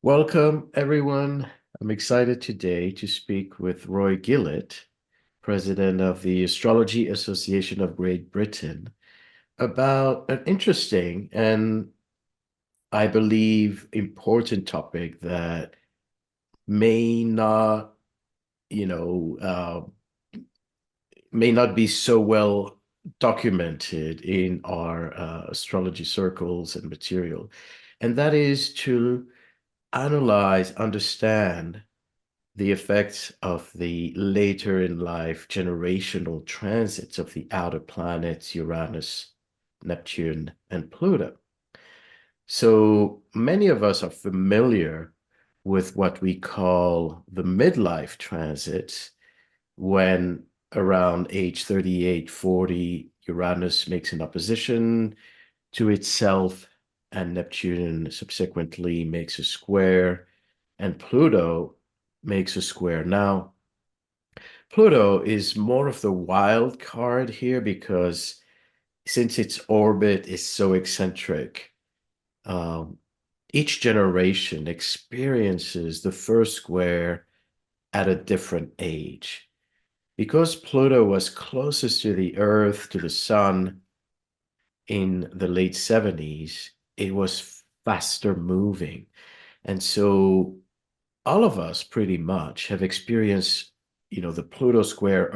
Welcome, everyone. I'm excited today to speak with Roy Gillett, President of the Astrology Association of Great Britain, about an interesting and I believe important topic that may not, you know, may not be so well documented in our astrology circles and material, and that is to analyze, understand the effects of the later in life generational transits of the outer planets Uranus, Neptune, and Pluto. So many of us are familiar with what we call the midlife transits, when around age 38, 40, Uranus makes an opposition to itself, and Neptune subsequently makes a square, and Pluto makes a square. Now, Pluto is more of the wild card here because since its orbit is so eccentric, um, each generation experiences the first square at a different age. Because Pluto was closest to the Earth, to the Sun in the late 70s, it was faster moving. And so all of us pretty much have experienced, the Pluto square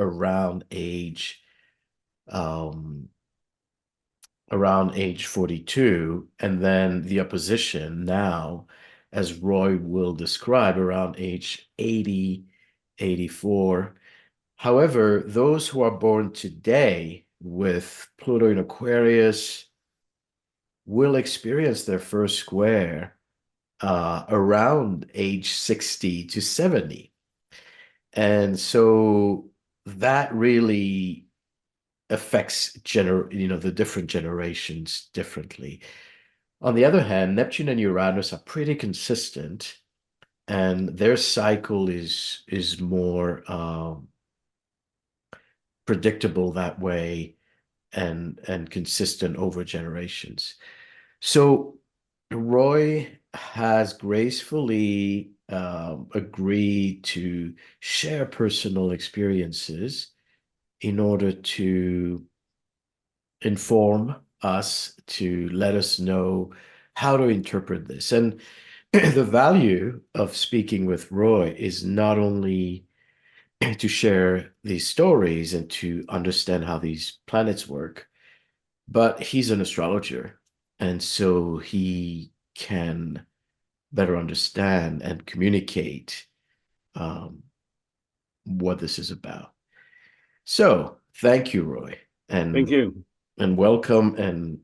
um, around age 42, and then the opposition now, as Roy will describe, around age 80, 84. However, those who are born today with Pluto in Aquarius will experience their first square around age 60 to 70. And so that really affects the different generations differently. On the other hand, Neptune and Uranus are pretty consistent, and their cycle is more predictable that way, and consistent over generations. So Roy has gracefully agreed to share personal experiences in order to inform us, to let us know how to interpret this. And the value of speaking with Roy is not only to share these stories and to understand how these planets work, but he's an astrologer. And so he can better understand and communicate um, what this is about. So thank you, Roy, Thank and you. welcome, and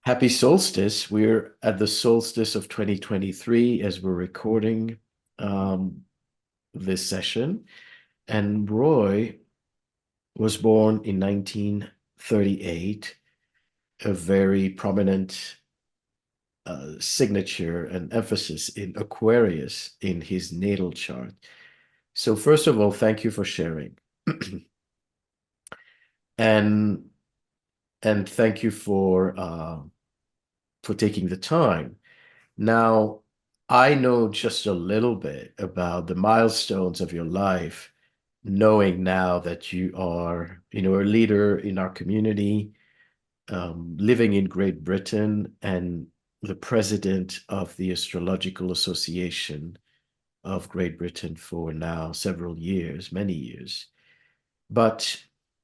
happy solstice. We're at the solstice of 2023 as we're recording um, this session. And Roy was born in 1938, a very prominent signature and emphasis in Aquarius in his natal chart. So first of all, thank you for sharing. and thank you for taking the time. Now, I know just a little bit about the milestones of your life, knowing now that you are, a leader in our community, living in Great Britain, and the president of the Astrological Association of Great Britain for now several years, many years. But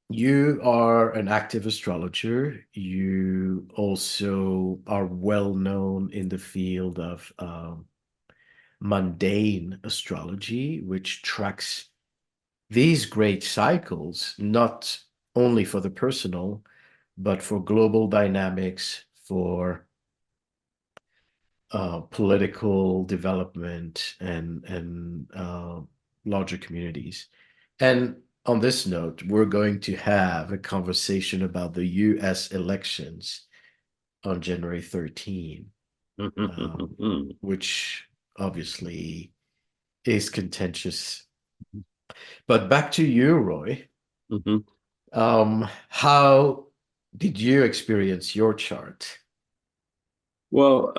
you are an active astrologer. You also are well known in the field of mundane astrology, which tracks these great cycles, not only for the personal, but for global dynamics, for political development, and larger communities. And on this note, we're going to have a conversation about the US elections on January 13, which obviously is contentious. But back to you, Roy. How did you experience your chart? Well,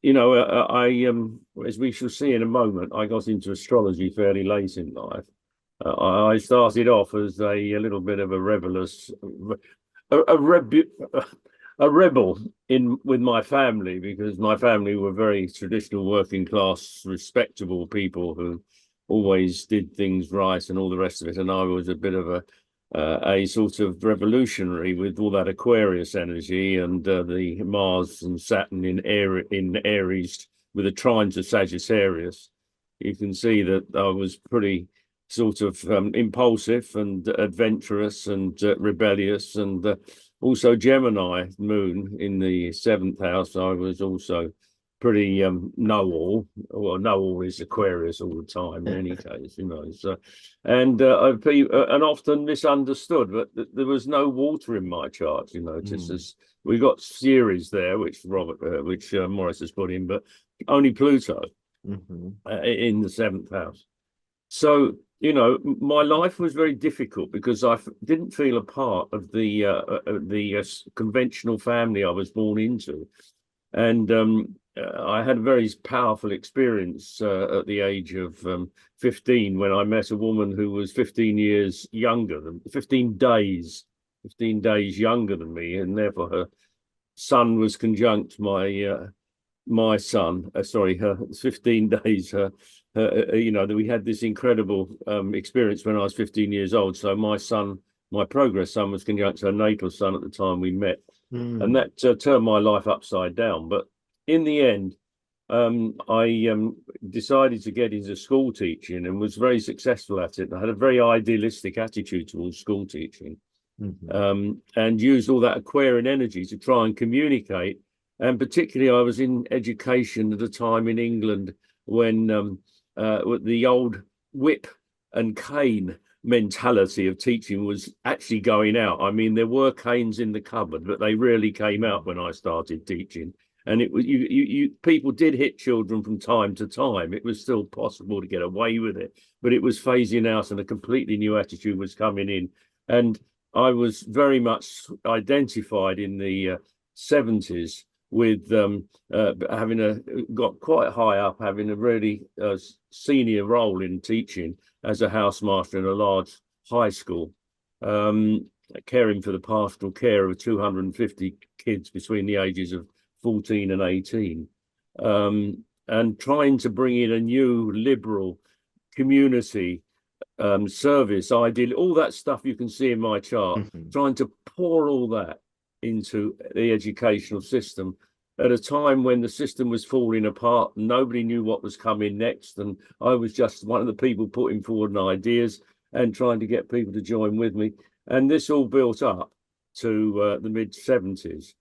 as we shall see in a moment, I got into astrology fairly late in life. I started off as a little bit of a rebellious, a, rebu a rebel in with my family, because my family were very traditional, working class, respectable people who always did things right and all the rest of it. And I was a bit of a sort of revolutionary with all that Aquarius energy and the Mars and Saturn in Aries with a trine to Sagittarius. You can see that I was pretty sort of impulsive and adventurous and rebellious, and also Gemini moon in the seventh house. I was also pretty know-all. Well, know-all is Aquarius all the time in any case, So, and and often misunderstood, but there was no water in my chart, just as we got Ceres there, which Maurice has put in, but only Pluto in the seventh house. So, my life was very difficult because I didn't feel a part of the conventional family I was born into. And I had a very powerful experience at the age of 15, when I met a woman who was 15 years younger than 15 days younger than me, and therefore her son was conjunct my son, sorry, her 15 days, that we had this incredible experience when I was 15 years old. So my progress son was conjunct her natal son at the time we met. And that turned my life upside down. But in the end, I decided to get into school teaching and was very successful at it. I had a very idealistic attitude towards school teaching, and used all that Aquarian energy to try and communicate. And particularly, I was in education at a time in England when the old whip and cane mentality of teaching was actually going out. I mean, there were canes in the cupboard, but they rarely came out when I started teaching. And it was people did hit children from time to time. It was still possible to get away with it, but it was phasing out, and a completely new attitude was coming in. And I was very much identified in the 70s with got quite high up, having a really senior role in teaching as a housemaster in a large high school, caring for the pastoral care of 250 kids between the ages of 14 and 18, and trying to bring in a new liberal community service ideal, all that stuff you can see in my chart, trying to pour all that into the educational system at a time when the system was falling apart and nobody knew what was coming next. And I was just one of the people putting forward ideas and trying to get people to join with me. And this all built up to the mid-70s.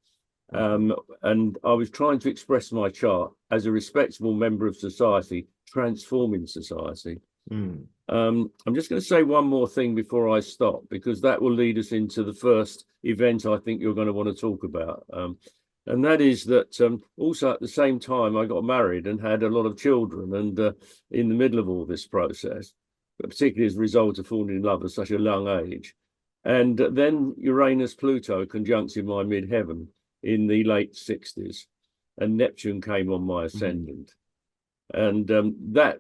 And I was trying to express my chart as a respectable member of society, transforming society. I'm just going to say one more thing before I stop, because that will lead us into the first event I think you're going to want to talk about. And that is that also at the same time, I got married and had a lot of children. And in the middle of all this process, but particularly as a result of falling in love at such a young age. And then Uranus-Pluto conjunct in my midheaven in the late 60s. And Neptune came on my ascendant. And that,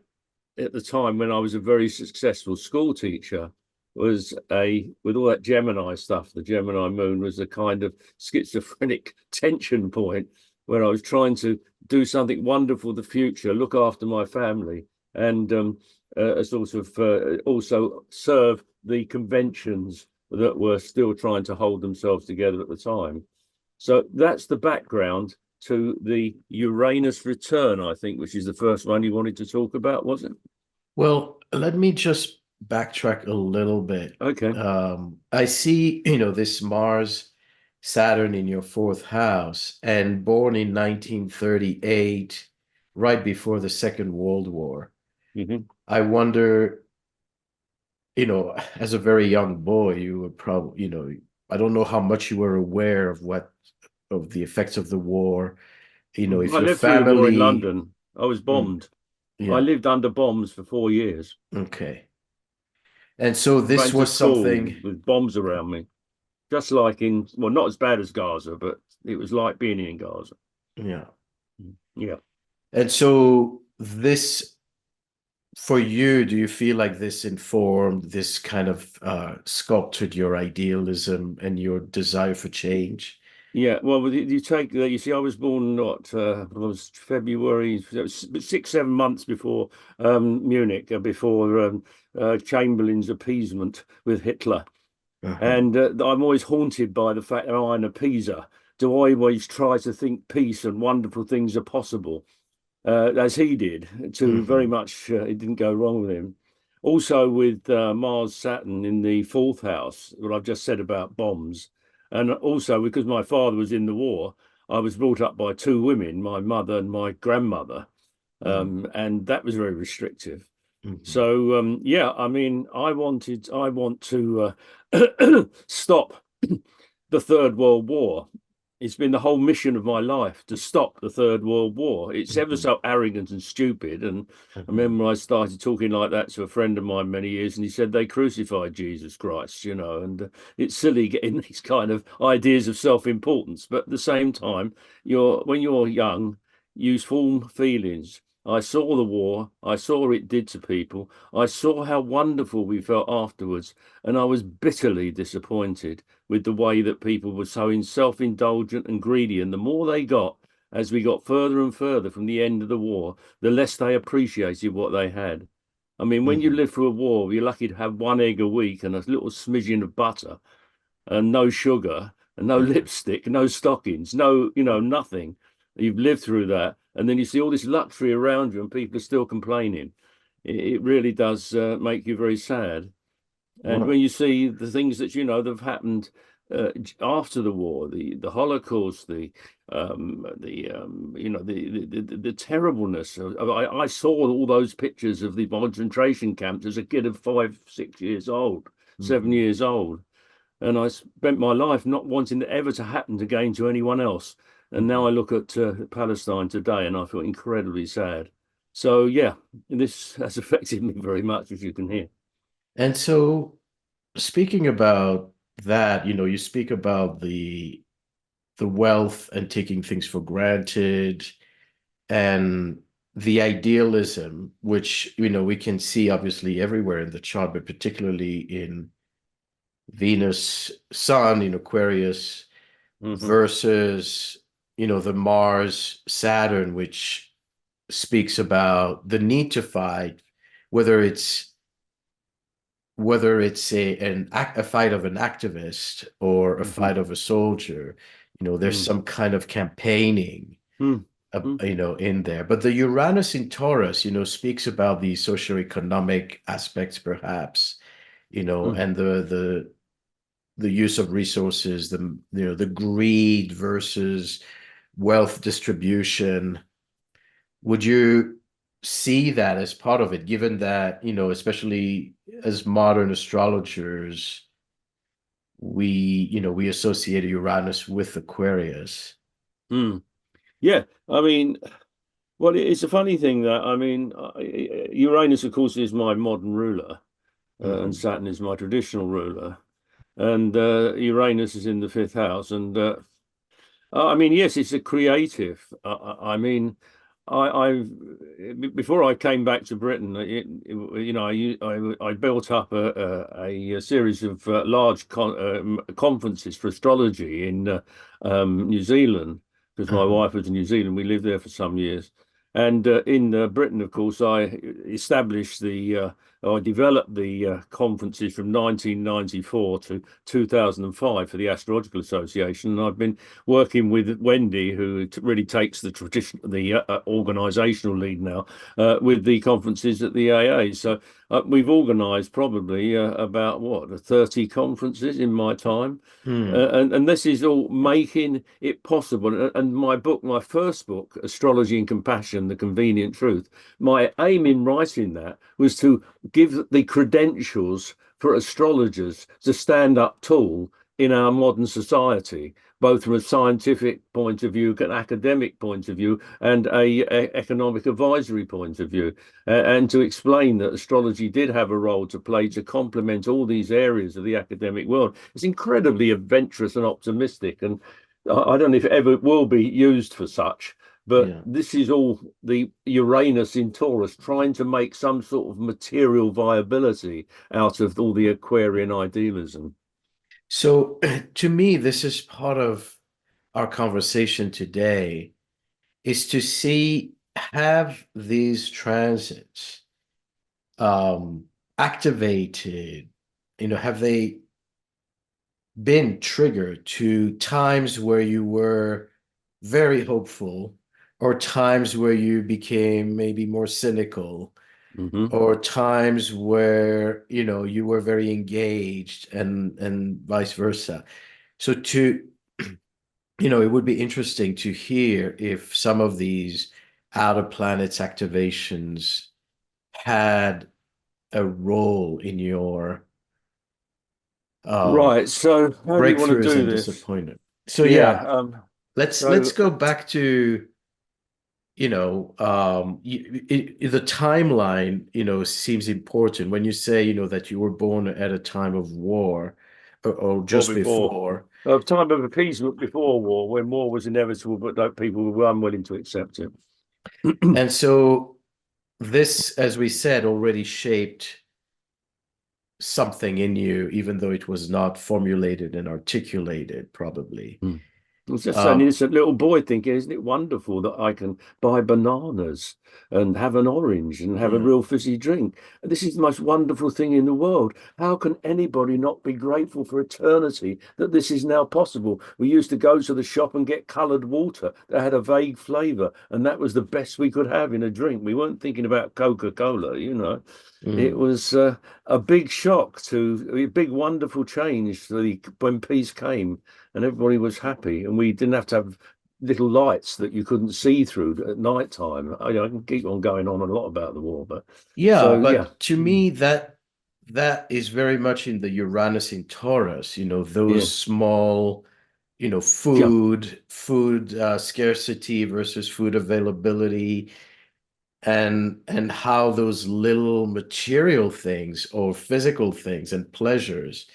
at the time when I was a very successful school teacher, was with all that Gemini stuff, the Gemini moon was a kind of schizophrenic tension point where I was trying to do something wonderful for the future, look after my family, and sort of also serve the conventions that were still trying to hold themselves together at the time. So that's the background to the Uranus return, I think, which is the first one you wanted to talk about, was it? Well, let me just backtrack a little bit. Okay. I see, this Mars Saturn in your fourth house, and born in 1938, right before the Second World War. I wonder, as a very young boy, you were probably, I don't know how much you were aware of the effects of the war. If I your lived through the war in family, London. I was bombed. I yeah, lived under bombs for 4 years. okay. And so this Went to was school something, with bombs around me, just like well, not as bad as Gaza, but it was like being in Gaza. yeah. Yeah. And so this, for you, do you feel like this informed, this kind of sculpted your idealism and your desire for change? Yeah, well, you take that. You see, I was born not I was February, 6, 7 months before Munich, before Chamberlain's appeasement with Hitler, Uh-huh. and I'm always haunted by the fact that I'm an appeaser. Do I always try to think peace and wonderful things are possible, as he did? To very Hmm. much, it didn't go wrong with him. Also, with Mars Saturn in the fourth house, what I've just said about bombs, and also because my father was in the war, I was brought up by two women, my mother and my grandmother, and that was very restrictive. Hmm. So yeah, I mean, I want to stop the Third World War. It's been the whole mission of my life to stop the Third World War. It's ever Hmm. so arrogant and stupid. And I Hmm. remember I started talking like that to a friend of mine many years, and he said they crucified Jesus Christ, you know, and it's silly getting these kind of ideas of self-importance. But at the same time, when you're young, you form feelings. I saw the war. I saw what it did to people. I saw how wonderful we felt afterwards, and I was bitterly disappointed with the way that people were so self-indulgent and greedy. And the more they got, as we got further and further from the end of the war, the less they appreciated what they had. I mean, when you Hmm. live through a war, you're lucky to have one egg a week and a little smidgen of butter and no sugar and no lipstick, no stockings, no, nothing. You've lived through that. And then you see all this luxury around you and people are still complaining. It really does make you very sad. And when Wow. you see the things that that have happened after the war, the Holocaust, the terribleness. I saw all those pictures of the concentration camps as a kid of 5, 6 years old, seven Hmm. years old, and I spent my life not wanting it ever to happen again to anyone else. And now I Hmm. look at Palestine today, and I feel incredibly sad. So yeah, this has affected me very much, as you can hear. And so, speaking about that, you speak about the wealth and taking things for granted and the idealism, which we can see obviously everywhere in the chart, but particularly in Venus, Sun in Aquarius Hmm. versus the Mars, Saturn, which speaks about the need to fight, whether it's a fight of an activist or a Hmm. fight of a soldier. There's Mm. some kind of campaigning Mm. Mm. in there. But the Uranus in Taurus, speaks about the socioeconomic aspects, perhaps, Mm. and the use of resources, the greed versus wealth distribution. Would you see that as part of it, given that, especially as modern astrologers, we associate Uranus with Aquarius? Mm. Yeah, I mean, well, it's a funny thing that I mean, Uranus, of course, is my modern ruler, and Hmm. Saturn is my traditional ruler, and Uranus is in the fifth house, and I mean, yes, it's a creative. I mean, before I came back to Britain, I built up a series of large conferences for astrology in New Zealand because my Uh-huh. wife was in New Zealand. We lived there for some years, and in Britain, of course, I developed the conferences from 1994 to 2005 for the Astrological Association, and I've been working with Wendy, who really takes the organisational lead now with the conferences at the AA. So we've organised probably about 30 conferences in my time. Hmm. And this is all making it possible. And my first book, Astrology and Compassion, The Convenient Truth, my aim in writing that was to give the credentials for astrologers to stand up tall in our modern society, both from a scientific point of view, an academic point of view, and a economic advisory point of view, and to explain that astrology did have a role to play to complement all these areas of the academic world. It's incredibly adventurous and optimistic, and I don't know if it ever will be used for such. But Yeah. this is all the Uranus in Taurus trying to make some sort of material viability out of all the Aquarian idealism. So to me, this is part of our conversation today, is to see, have these transits um activated, have they been triggered to times where you were very hopeful, or times where you became maybe more cynical, Hmm. or times where you were very engaged, and vice versa. So it would be interesting to hear if some of these outer planets activations had a role in your um Right. So how do you want to breakthroughs do and this? disappointment. So Yeah. yeah, let's So go back to the timeline seems important when you say that you were born at a time of war, or or just before before. a time of appeasement before war, when war was inevitable, but no, people were unwilling to accept it. And so this, as we said, already shaped something in you, even though it was not formulated and articulated, probably. Mm. I was just an um innocent little boy thinking, isn't it wonderful that I can buy bananas and have an orange and have a mm, real fizzy drink? This is the most wonderful thing in the world. How can anybody not be grateful for eternity that this is now possible? We used to go to the shop and get coloured water that had a vague flavour, and that was the best we could have in a drink. We weren't thinking about Coca-Cola, you know. It mm. was a big shock to a big, wonderful change to when peace came and everybody was happy, and we didn't have to have little lights that you couldn't see through at night time. I can keep on going on a lot about the war, but Yeah, so yeah. but to Mm. me, that is very much in the Uranus in Taurus, those Yeah, small, yeah. food scarcity versus food availability, and how those little material things or physical things and pleasures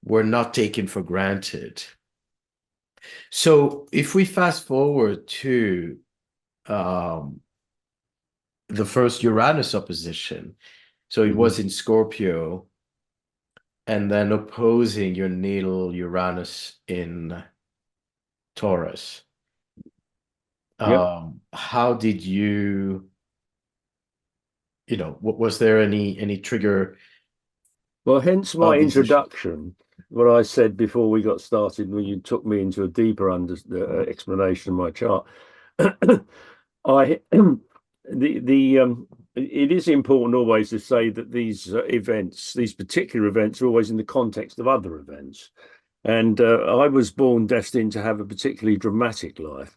were not taken for granted. So if we fast forward to um, the first Uranus opposition, so it Hmm. was in Scorpio, and then opposing your natal Uranus in Taurus. Yep. How did was there any trigger Well, hence my of these issues? introduction, what I said before we got started, when you took me into a deeper explanation of my chart. I it is important always to say that these events, these particular events, are always in the context of other events. And I was born destined to have a particularly dramatic life.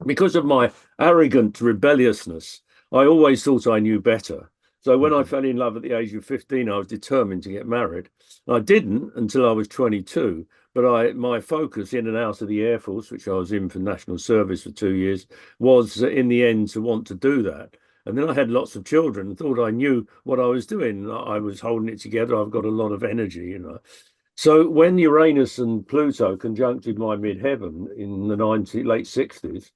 Because of my arrogant rebelliousness, I always thought I knew better. So when I Mhm. fell in love at the age of 15, I was determined to get married. I didn't until I was 22, but my focus in and out of the Air Force, which I was in for national service for 2 years, was in the end to want to do that. And then I had lots of children and thought I knew what I was doing. I was holding it together. I've got a lot of energy, you know. So when Uranus and Pluto conjuncted my midheaven in the late 60s,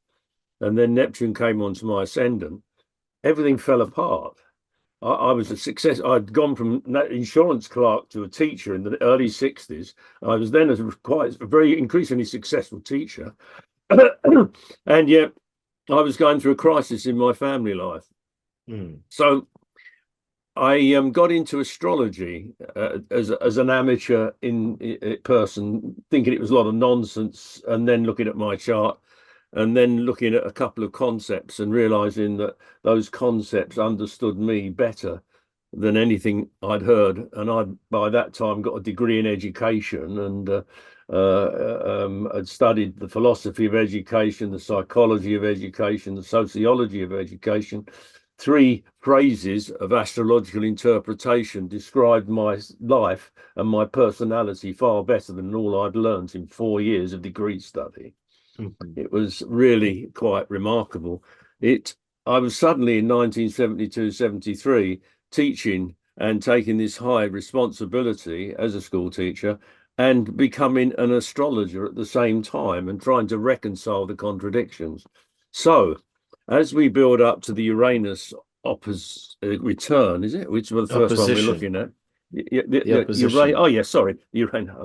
and then Neptune came onto my ascendant, everything fell apart. I was a success. I'd gone from insurance clerk to a teacher in the early 60s. I was then quite a very increasingly successful teacher. And yet I was going through a crisis in my family life. Mm. So I got into astrology as an amateur person, thinking it was a lot of nonsense, and then looking at my chart, and then looking at a couple of concepts and realizing that those concepts understood me better than anything I'd heard. And I'd by that time got a degree in education, and I'd studied the philosophy of education, the psychology of education, the sociology of education. Three phrases of astrological interpretation described my life and my personality far better than all I'd learned in 4 years of degree study. Mhm. It was really quite remarkable. It I was suddenly in 1972, 73 teaching and taking this high responsibility as a school teacher and becoming an astrologer at the same time and trying to reconcile the contradictions. So as we build up to the Uranus return, is it? Which was the first one we're Opposition. looking at? The The Uranus. opposition. Oh, yeah, sorry, Uranus.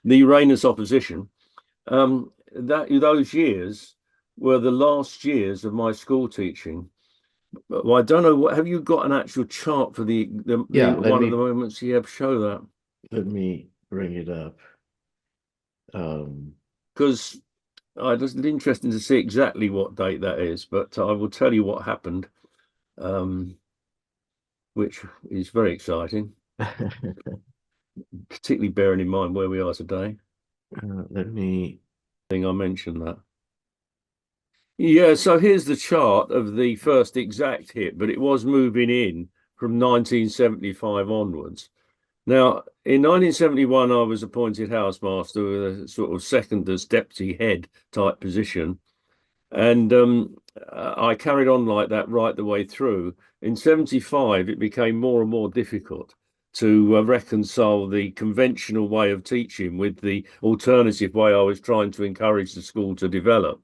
The Uranus opposition. That those years were the last years of my school teaching. Well, I don't know what. Have you got an actual chart for the Yeah, one of the moments? You have show that let me bring it up. Um, because it's interesting to see exactly what date that is. But I will tell you what happened, um, which is very exciting, particularly bearing in mind where we are today. let me. I think I mentioned that. Yeah, so here's the chart of the first exact hit, but it was moving in from 1975 onwards. Now, in 1971, I was appointed housemaster with a sort of second as deputy head type position. And I carried on like that right the way through. In 75, it became more and more difficult to reconcile the conventional way of teaching with the alternative way I was trying to encourage the school to develop.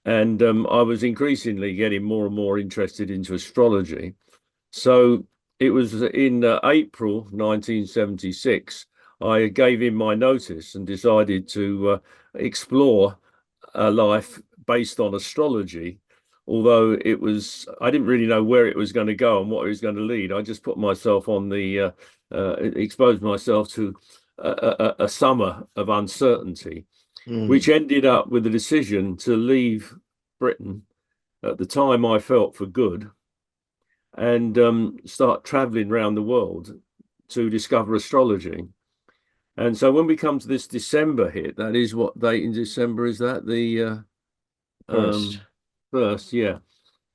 And I was increasingly getting more and more interested into astrology. So it was in April 1976, I gave in my notice and decided to explore a life based on astrology. Although I didn't really know where it was going to go and what it was going to lead. I just put myself on exposed myself to a summer of uncertainty, which Mm, ended up with the decision to leave Britain at the time I felt for good and start traveling around the world to discover astrology. And so when we come to this December hit, that is what date in December is that? The first. first, yeah.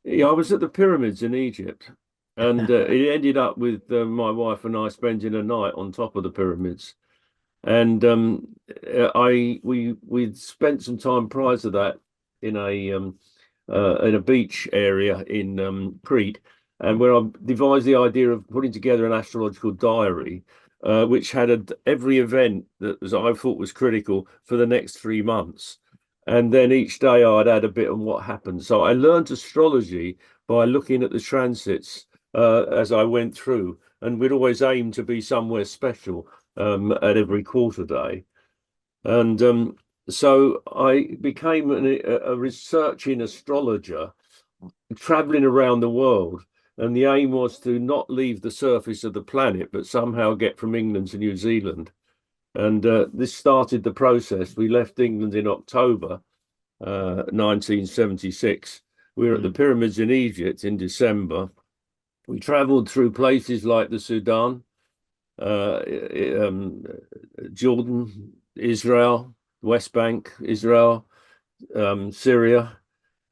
Yeah, I was at the pyramids in Egypt, and it ended up with my wife and I spending a night on top of the pyramids. And I we spent some time prior to that in a beach area in Crete, and where I devised the idea of putting together an astrological diary, which had every event that I thought was critical for the next 3 months. And then each day I'd add a bit on what happened. So I learned astrology by looking at the transits as I went through, and we'd always aim to be somewhere special at every quarter day. And so I became a researching astrologer, traveling around the world. And the aim was to not leave the surface of the planet, but somehow get from England to New Zealand. And this started the process. We left England in October 1976. We were at the Mm, pyramids in Egypt in December. We traveled through places like the Sudan, uh, um, Jordan, Israel, West Bank, Israel, Syria,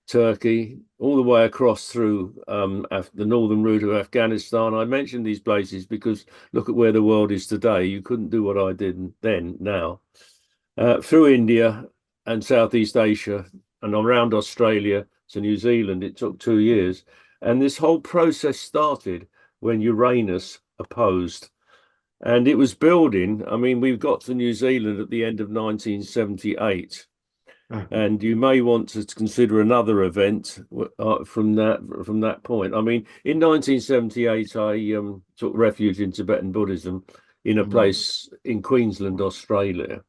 Turkey, all the way across through the northern route of Afghanistan. I mentioned these places because look at where the world is today. You couldn't do what I did then, now. Through India and Southeast Asia and around Australia to New Zealand, it took 2 years. And this whole process started when Uranus opposed. And it was building. I mean, we've got to New Zealand at the end of 1978, mhm. and you may want to consider another event from that point. I mean, in 1978, I took refuge in Tibetan Buddhism in a Mm. place in Queensland, Australia.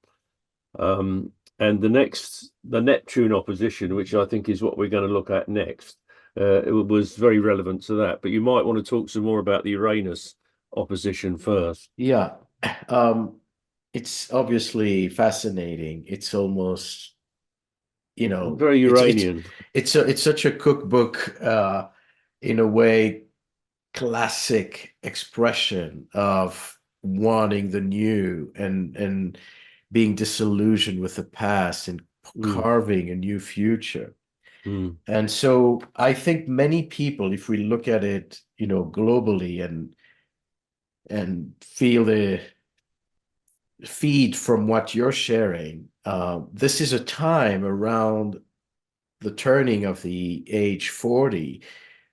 And the Neptune opposition, which I think is what we're going to look at next, it was very relevant to that. But you might want to talk some more about the Uranus opposition first. Yeah. Um, it's obviously fascinating. It's almost, Very it's Uranian. it's such a cookbook, in a way, classic expression of wanting the new and being disillusioned with the past and Mm, carving a new future. mm, And so I think many people, if we look at it, globally and feel the feed from what you're sharing, this is a time around the turning of the age 40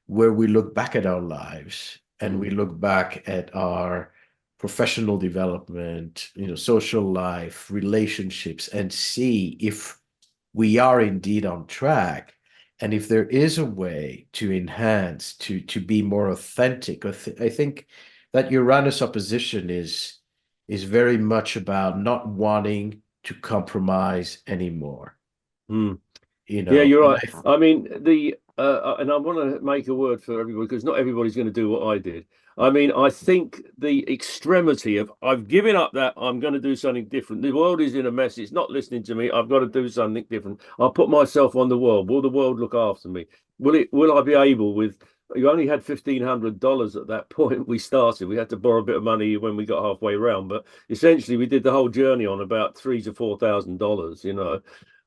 where we look back at our lives and we mm, look back at our professional development, social life, relationships, and see if we are indeed on track. And if there is a way to enhance, to be more authentic, I think that Uranus opposition is very much about not wanting to compromise anymore. Mm. You Yeah, know, you're and right. I mean, and I want to make a word for everybody because not everybody's going to do what I did. I mean, I think the extremity of I've given up that I'm going to do something different. The world is in a mess. It's not listening to me. I've got to do something different. I'll put myself on the world. Will the world look after me? Will I be able with you only had $1,500 at that point we started. We had to borrow a bit of money when we got halfway around, but essentially we did the whole journey on about $3,000 to $4,000,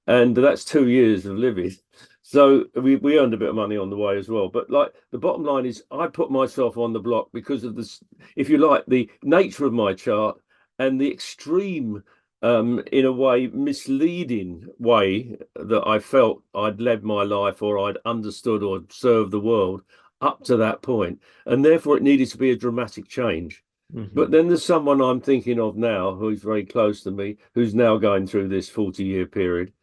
and that's 2 years of living. So we earned a bit of money on the way as well. But like the bottom line is, I put myself on the block because of this, if you like, the nature of my chart and the extreme, in a way, misleading way that I felt I'd led my life or I'd understood or served the world up to that point, and therefore it needed to be a dramatic change. But mhm. then there's someone I'm thinking of now who's very close to me, who's now going through this 40-year period,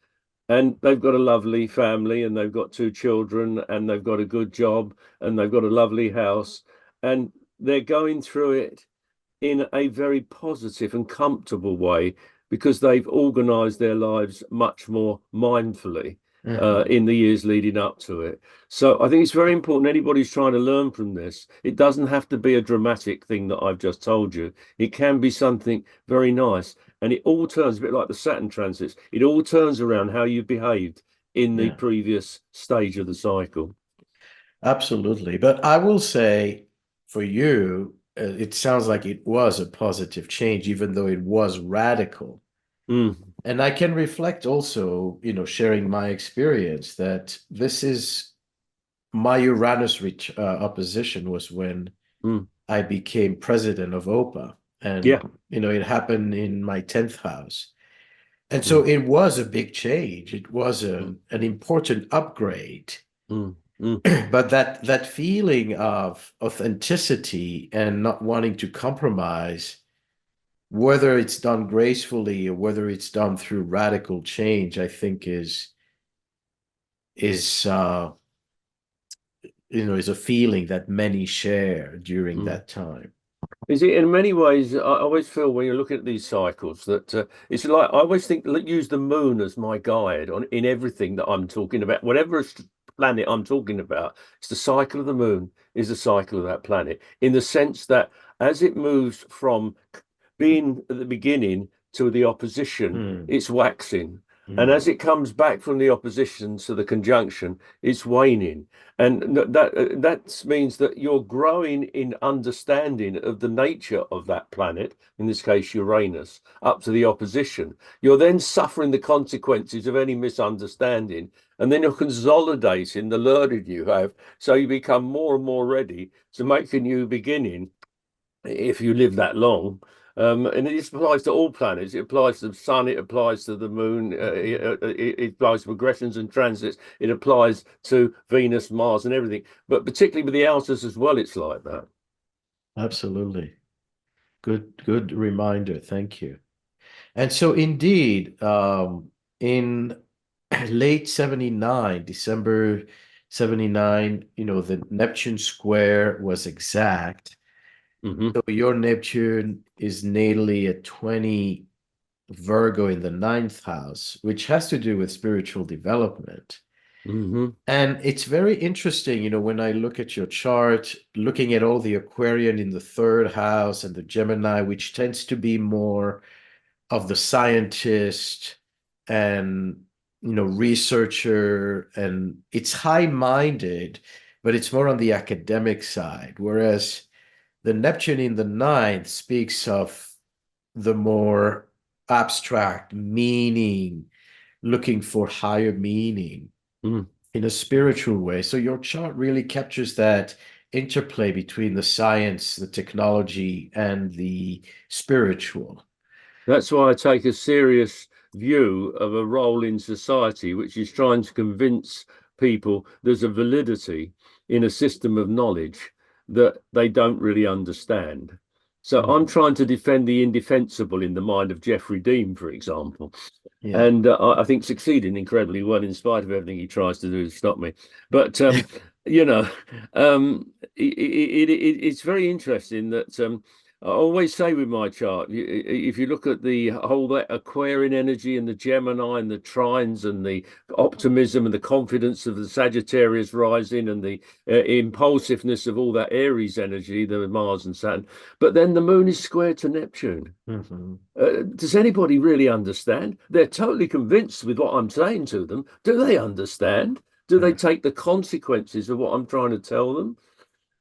and they've got a lovely family and they've got two children and they've got a good job and they've got a lovely house, and they're going through it in a very positive and comfortable way because they've organized their lives much more mindfully Mhm. in the years leading up to it. So I think it's very important. Anybody's trying to learn from this, it doesn't have to be a dramatic thing that I've just told you. It can be something very nice. And it all turns a bit like the Saturn transits. It all turns around how you behaved in the Yeah, previous stage of the cycle. absolutely. But I will say for you, it sounds like it was a positive change, even though it was radical. Mm, And I can reflect also, sharing my experience that this is my Uranus opposition was when mm. I became president of OPA. And, Yeah. it happened in my 10th house. And so Mm, it was a big change. It was mm, an important upgrade. mm, mm. But that feeling of authenticity and not wanting to compromise, whether it's done gracefully or whether it's done through radical change, I think is is a feeling that many share during Mm. that time. Is it in many ways? I always feel when you're looking at these cycles that it's like I always think use the moon as my guide on in everything that I'm talking about. Whatever planet I'm talking about, it's the cycle of the moon is the cycle of that planet in the sense that as it moves from being at the beginning to the opposition, Hmm. it's waxing. And Hmm. as it comes back from the opposition to the conjunction, it's waning. And that means that you're growing in understanding of the nature of that planet, in this case Uranus, up to the opposition. You're then suffering the consequences of any misunderstanding, and then you're consolidating the learning you have, so you become more and more ready to make a new beginning if you live that long. And it applies to all planets. It applies to the sun. It applies to the moon. It applies to progressions and transits. It applies to Venus, Mars, and everything. But particularly with the outers as well, it's like that. Absolutely. Good reminder. Thank you. And so indeed, in late 79, December 79, the Neptune square was exact. Hmm. So your Neptune is natally at 20 Virgo in the ninth house, which has to do with spiritual development. Hmm. And it's very interesting, when I look at your chart, looking at all the Aquarian in the third house and the Gemini, which tends to be more of the scientist and researcher, and it's high-minded, but it's more on the academic side, whereas the Neptune in the ninth speaks of the more abstract meaning, looking for higher meaning Mm. in a spiritual way. So your chart really captures that interplay between the science, the technology, and the spiritual. That's why I take a serious view of a role in society, which is trying to convince people there's a validity in a system of knowledge that they don't really understand. So I'm Mhm. trying to defend the indefensible in the mind of Jeffrey Dean, for example, Yeah. and I think succeeding incredibly well in spite of everything he tries to do to stop me. But you know, it's very interesting that I always say with my chart, if you look at the whole that Aquarian energy and the Gemini and the trines and the optimism and the confidence of the Sagittarius rising and the impulsiveness of all that Aries energy, the Mars and Saturn, but then the moon is squared to Neptune. Mhm. Does anybody really understand? They're totally convinced with what I'm saying to them. Do they understand? Do they Yeah. take the consequences of what I'm trying to tell them?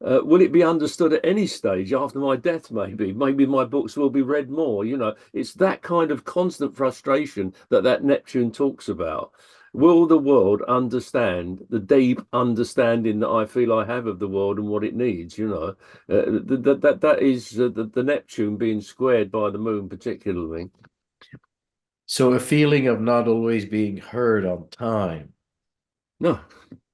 Will it be understood at any stage after my death? Maybe my books will be read more. It's that kind of constant frustration that Neptune talks about. Will the world understand the deep understanding that I feel I have of the world and what it needs? That is the Neptune being squared by the moon, particularly. So a feeling of not always being heard on time. No.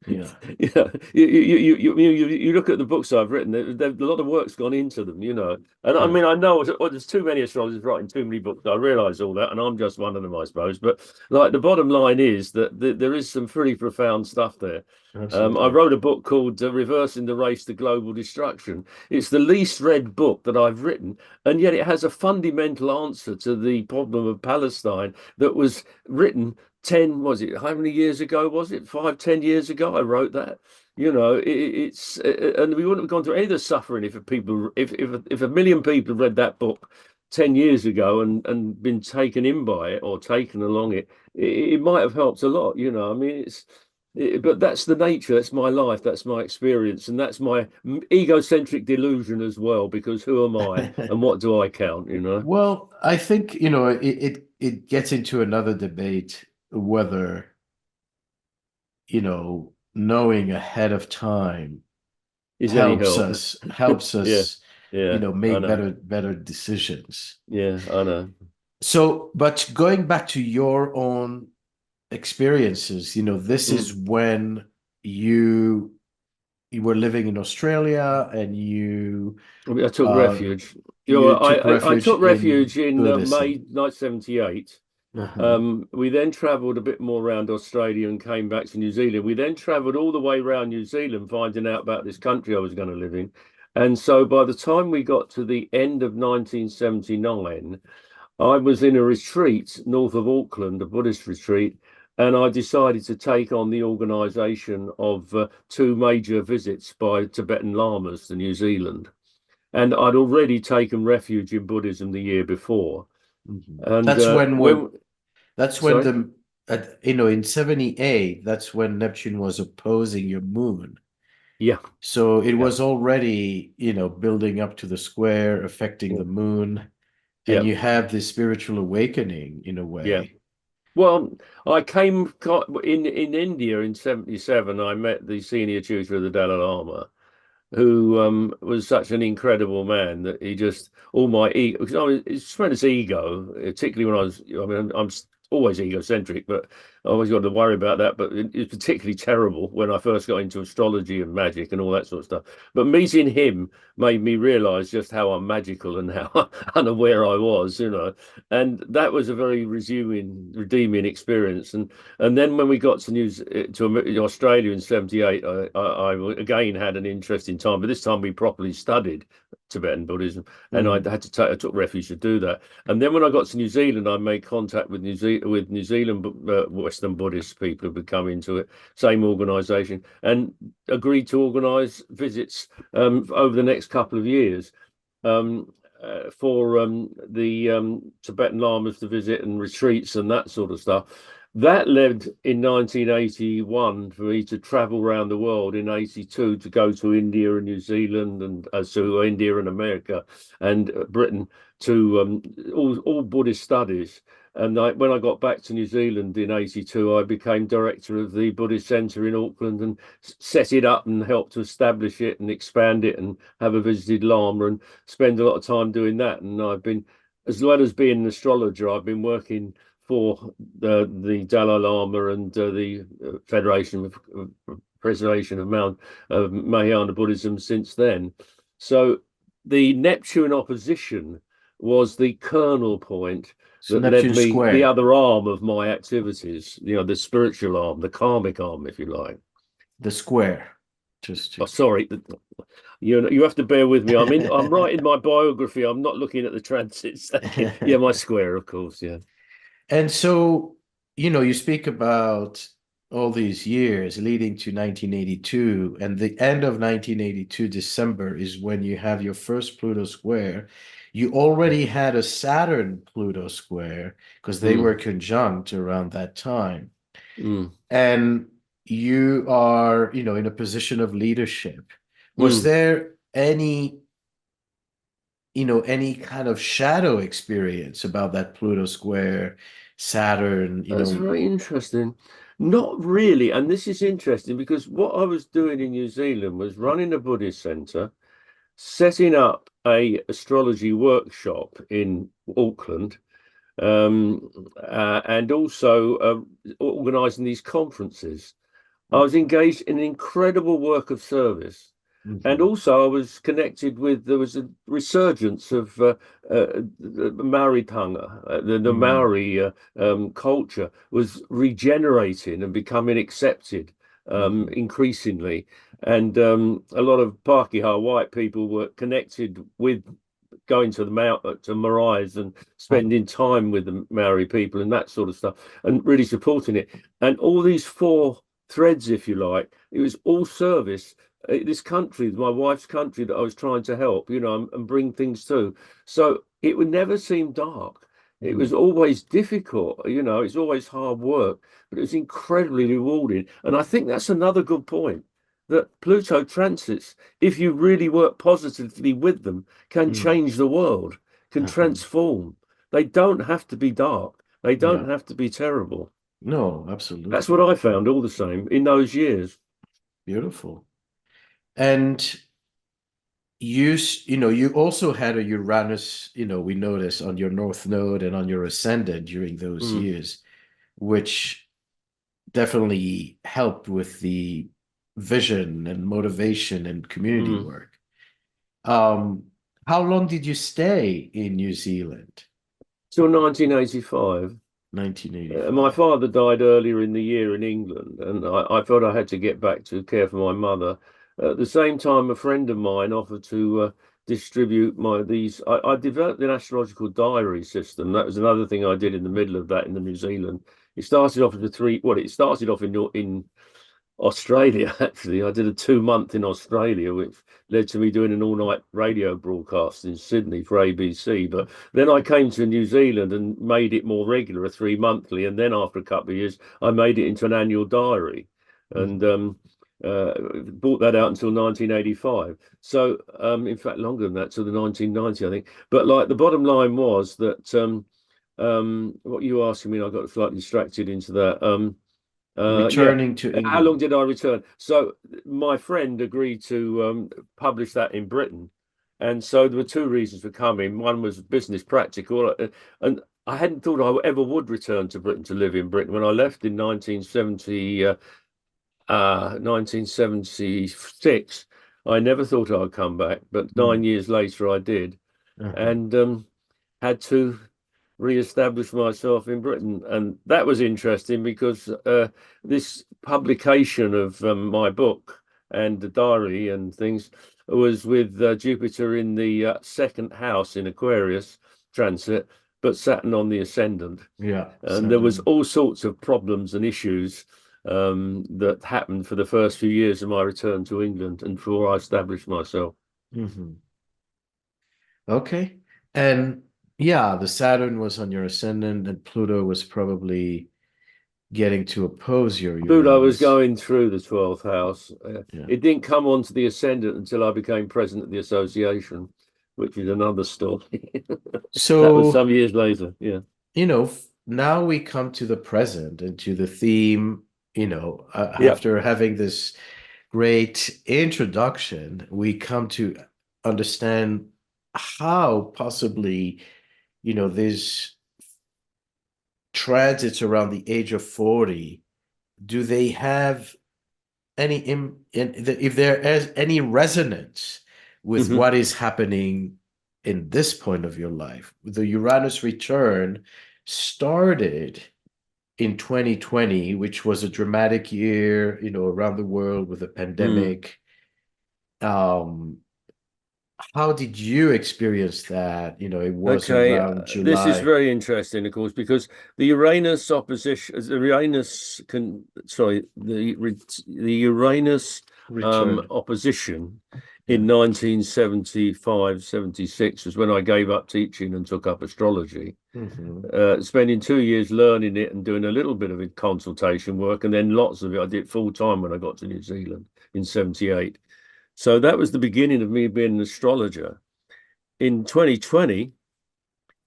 Yeah. Yeah, you look at the books I've written. A lot of work's gone into them, And I Yeah. mean, I know there's too many astrologers writing too many books. I realise all that, and I'm just one of them, I suppose. But like the bottom line is that there is some pretty profound stuff there. I Absolutely. wrote a book called "Reversing the Race to Global Destruction." It's the least read book that I've written, and yet it has a fundamental answer to the problem of Palestine that was written 10, was it, how many years ago was it? 5, 10 years ago I wrote that. And we wouldn't have gone through any of the suffering if a million people had read that book 10 years ago and been taken in by it or taken along it might have helped a lot. I mean, but that's the nature, that's my life, that's my experience, and that's my egocentric delusion as well, because who am I and what do I count? Well, I think, it gets into another debate whether, knowing ahead of time Is any helps help? us helps Yeah, us, yeah, I make know. better decisions. Yeah, I know. So, but going back to your own experiences, this is Mm. when you you were living in Australia and I mean, I took uh refuge. you took I refuge took in refuge in May Buddhism. 1978. Uh-huh. We then travelled a bit more around Australia and came back to New Zealand. We then travelled all the way around New Zealand, finding out about this country I was going to live in. And so by the time we got to the end of 1979, I was in a retreat north of Auckland, a Buddhist retreat, and I decided to take on the organisation of two major visits by Tibetan lamas to New Zealand. And I'd already taken refuge in Buddhism the year before. Mhm. And That's when sorry, in 78, that's when Neptune was opposing your moon. yeah, So it yeah, was already, building up to the square, affecting the moon, and yeah, you have this spiritual awakening in a yeah. way. Well, I came in India in 77. I met the senior tutor of the Dalai Lama, who was such an incredible man that he just all my ego, because I was it's tremendous ego, particularly when I'm always egocentric, but I always got to worry about that. But it's particularly terrible when I first got into astrology and magic and all that sort of stuff. But meeting him made me realize just how unmagical and how unaware I was. And that was a very redeeming experience. And then when we got to Australia in 78, I again had an interesting time, but this time we properly studied Tibetan Buddhism, and Mm. I took refuge to do that. And then when I got to New Zealand, I made contact with New Zealand Western Buddhist people who had come into it, same organisation, and agreed to organise visits over the next couple of years. For the Tibetan lamas to visit and retreats and that sort of stuff. That led in 1981 for me to travel around the world in 82 to go to India and New Zealand and so India and America and Britain to all Buddhist studies. And when I got back to New Zealand in 82, I became director of the Buddhist Centre in Auckland and set it up and helped to establish it and expand it and have a visited Lama and spend a lot of time doing that. And I've been, as well as being an astrologer, I've been working for the Dalai Lama and the Federation of Preservation of Mahayana Buddhism since then. So the Neptune opposition was the kernel point So that led Neptune me the square, other arm of my activities, the spiritual arm, the karmic arm, if you like. the square, just Oh, to. sorry, you have to bear with me. I'm writing my biography. I'm not looking at the transits. Thank you. Yeah, my square, of course. Yeah. And so, you speak about all these years leading to 1982, and the end of 1982, December, is when you have your first Pluto square. You already had a Saturn Pluto square because they were Mm, conjunct around that time. mm, And you are, in a position of leadership. Was mm. there any kind of shadow experience about that Pluto square, Saturn, That's very interesting. Not really. And this is interesting because what I was doing in New Zealand was running a Buddhist center, setting up a astrology workshop in Auckland, and also organizing these conferences. I was engaged in an incredible work of service. And Mhm. also, I was connected with, there was a resurgence of the Maori tanga, the Mm, Maori culture was regenerating and becoming accepted mhm, increasingly. And a lot of Pākehā white people were connected with going to the mount to Marais and spending time with the Maori people and that sort of stuff, and really supporting it. And all these four threads, if you like, it was all service. This country, my wife's country, that I was trying to help, and bring things to. So it would never seem dark. It was mm, always difficult, it's always hard work, but it was incredibly rewarding. And I think that's another good point, that Pluto transits, if you really work positively with them, can mm, change the world, can uh-huh. transform. They don't have to be dark. They Yeah. don't have to be terrible. No, That's what absolutely. I found all the same in those years. Beautiful. And you also had a Uranus, we notice on your North Node and on your ascendant during those Mm, years, which definitely helped with the vision and motivation and community mm. work. Um, how long did you stay in New Zealand? Till 1985. My 1985. father died earlier in the year in England, and I felt I had to get back to care for my mother. At the same time, a friend of mine offered to distribute my these. I developed an astrological diary system. That was another thing I did in the middle of that in the New Zealand. It started off as a three. Well, it started off in Australia, actually. I did a 2 month in Australia, which led to me doing an all-night radio broadcast in Sydney for ABC. But then I came to New Zealand and made it more regular, a 3 monthly. And then after a couple of years, I made it into an annual diary and Mhm. brought that out until 1985. So, in fact, longer than that, till the 1990, I think. But like the bottom line was that what you were asking me, I got slightly distracted into that. Yeah. Returning to How long England. did I return? So my friend agreed to publish that in Britain, and so there were two reasons for coming. One was business practical, and I hadn't thought I ever would return to Britain to live in Britain. When I left in 1976, I never thought I'd come back, but nine Mm. years later I did, Uh-huh. and had to re-establish myself in Britain. And that was interesting because this publication of my book and the diary and things was with Jupiter in the second house in Aquarius transit, but Saturn on the ascendant. Yeah, And there was Saturn. all sorts of problems and issues that happened for the first few years of my return to England and before I established myself. Hmm. Okay. And yeah, the Saturn was on your ascendant, and Pluto was probably getting to oppose your Pluto was Uranus. going through the 12th house. Yeah. It didn't come onto the ascendant until I became president of the association, which is another story. That was So, some years later. Yeah. now we come to the present and to the theme, Yeah. after having this great introduction, we come to understand how possibly, these transits around the age of 40, do they have any if there is any resonance with Hmm. what is happening in this point of your life. The Uranus return started in 2020, which was a dramatic year, around the world with a Mm. pandemic. Um, how did you experience that? It was Okay, around this is July. very interesting, of course, because the Uranus opposition, the Uranus can, sorry, the Uranus Return. opposition Yeah. in 1975, 76 was when I gave up teaching and took up astrology. Hmm. Spending 2 years learning it and doing a little bit of it consultation work, and then lots of it I did full time when I got to New Zealand in 78. So that was the beginning of me being an astrologer. In 2020,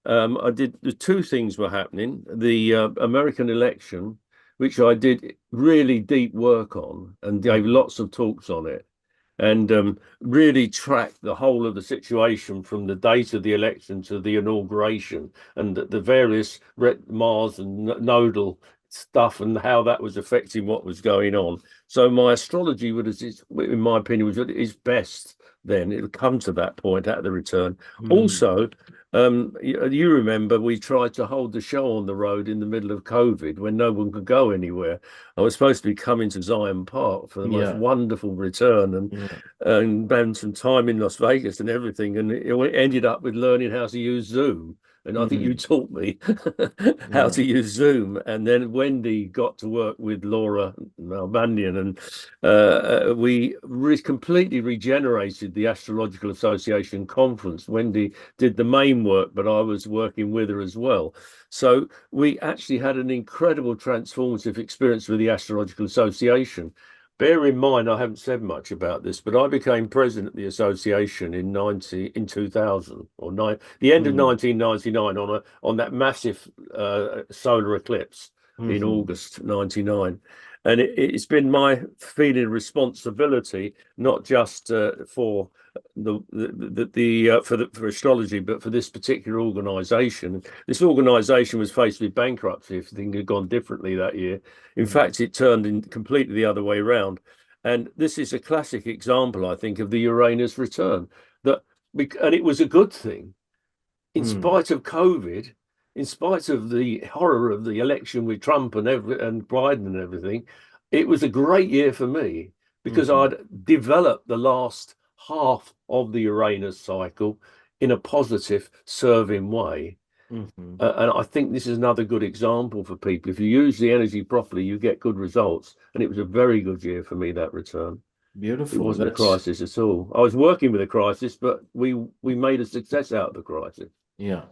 I did the two things were happening. The American election, which I did really deep work on and gave Hmm. lots of talks on it, and really tracked the whole of the situation from the date of the election to the inauguration and the various Mars and nodal stuff and how that was affecting what was going on. So my astrology would, in my opinion, was at its best then. It'll come to that point at the return. Mm. Also, you remember we tried to hold the show on the road in the middle of COVID when no one could go anywhere. I was supposed to be coming to Zion Park for the most Yeah. wonderful return Yeah. and spend some time in Las Vegas and everything. And it ended up with learning how to use Zoom. And I think you Mm. taught me how Yeah. to use Zoom. And then Wendy got to work with Laura Malbandian, and we completely regenerated the Astrological Association conference. Wendy did the main work, but I was working with her as well. So we actually had an incredible transformative experience with the Astrological Association. Bear in mind, I haven't said much about this, but I became president of the association in 2000 or the end of Mm. 1999 on that massive solar eclipse in Hmm. August 99. And it's been my feeling responsibility, not just for for astrology, but for this particular organization. This organization was faced with bankruptcy if things had gone differently that year. In Mm. fact, it turned in completely the other way around. And this is a classic example, I think, of the Uranus return. That and it was a good thing, in Mm. spite of COVID, in spite of the horror of the election with Trump and Biden and everything. It was a great year for me because Hmm. I'd developed the last half of the Uranus cycle in a positive, serving way. Hmm. And I think this is another good example for people. If you use the energy properly, you get good results. And it was a very good year for me, that return. It Beautiful. wasn't a That's, crisis at all. I was working with a crisis, but we made a success out of the crisis. yeah.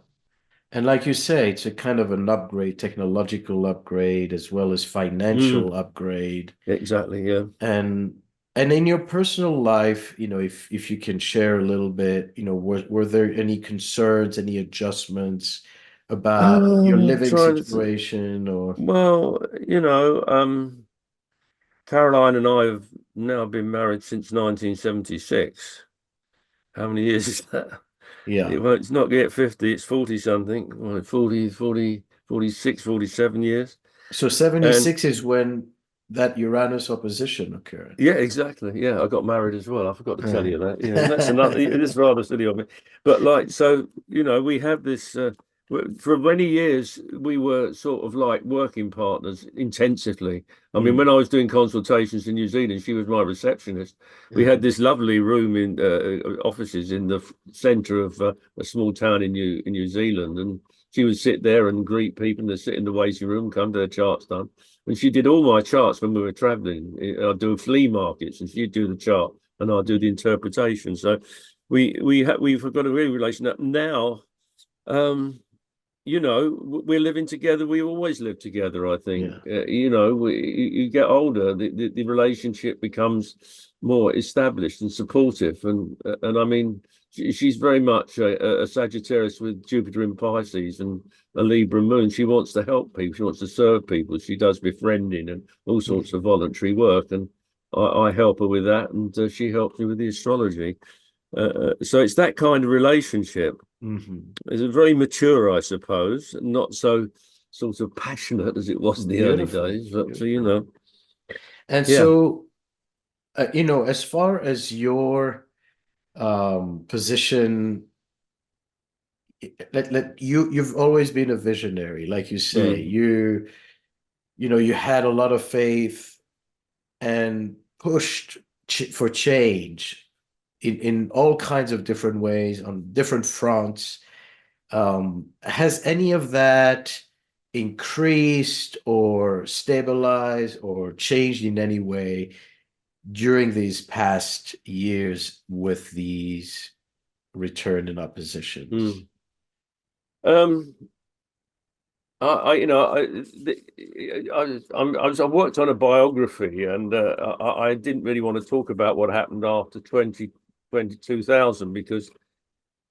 And like you say, it's a kind of an upgrade, technological upgrade, as well as Mm, financial upgrade. exactly. Yeah. And and in your personal life, if you can share a little bit, were there any concerns, any adjustments about your living Trying to. situation or Well, Caroline and I have now been married since 1976. How many years is that? yeah. Well, it's not yet 50, it's 40 something. Well, 40, 46, 47 years. So And 76 is when that Uranus opposition occurred. yeah, exactly. Yeah, I got married as well. I forgot to tell Right. you that. Yeah, that's another. It is rather silly of me, but like, so we have this. For many years, we were sort of like working partners intensively. I mean, when Mm. I was doing consultations in New Zealand, she was my receptionist. We had Uh-huh. this lovely room in offices in the centre of a small town in New Zealand, and she would sit there and greet people and sit in the waiting room, come to their charts done. And she did all my charts when we were traveling. I'd do flea markets and she'd do the chart and I'd do the interpretation. So we've got a real relation now. Um, we're living together. We always live together, I think. Yeah. You get older, the relationship becomes more established and supportive. And I mean, she's very much a Sagittarius with Jupiter in Pisces and a Libra moon. She wants to help people. She wants to serve people. She does befriending and all sorts of voluntary work. And I help her with that. And she helps me with the astrology. So it's that kind of relationship. Mm-hmm. It's very mature, I suppose, not so sort of passionate as it was in the early Beautiful. days. But Beautiful. And yeah. so, as far as your position. You've always been a visionary, like you say. Mm, You had a lot of faith and pushed for change in all kinds of different ways on different fronts. Has any of that increased or stabilized or changed in any way during these past years with these return in oppositions? mm. Um, you know, I worked on a biography, and I didn't really want to talk about what happened after 2000 because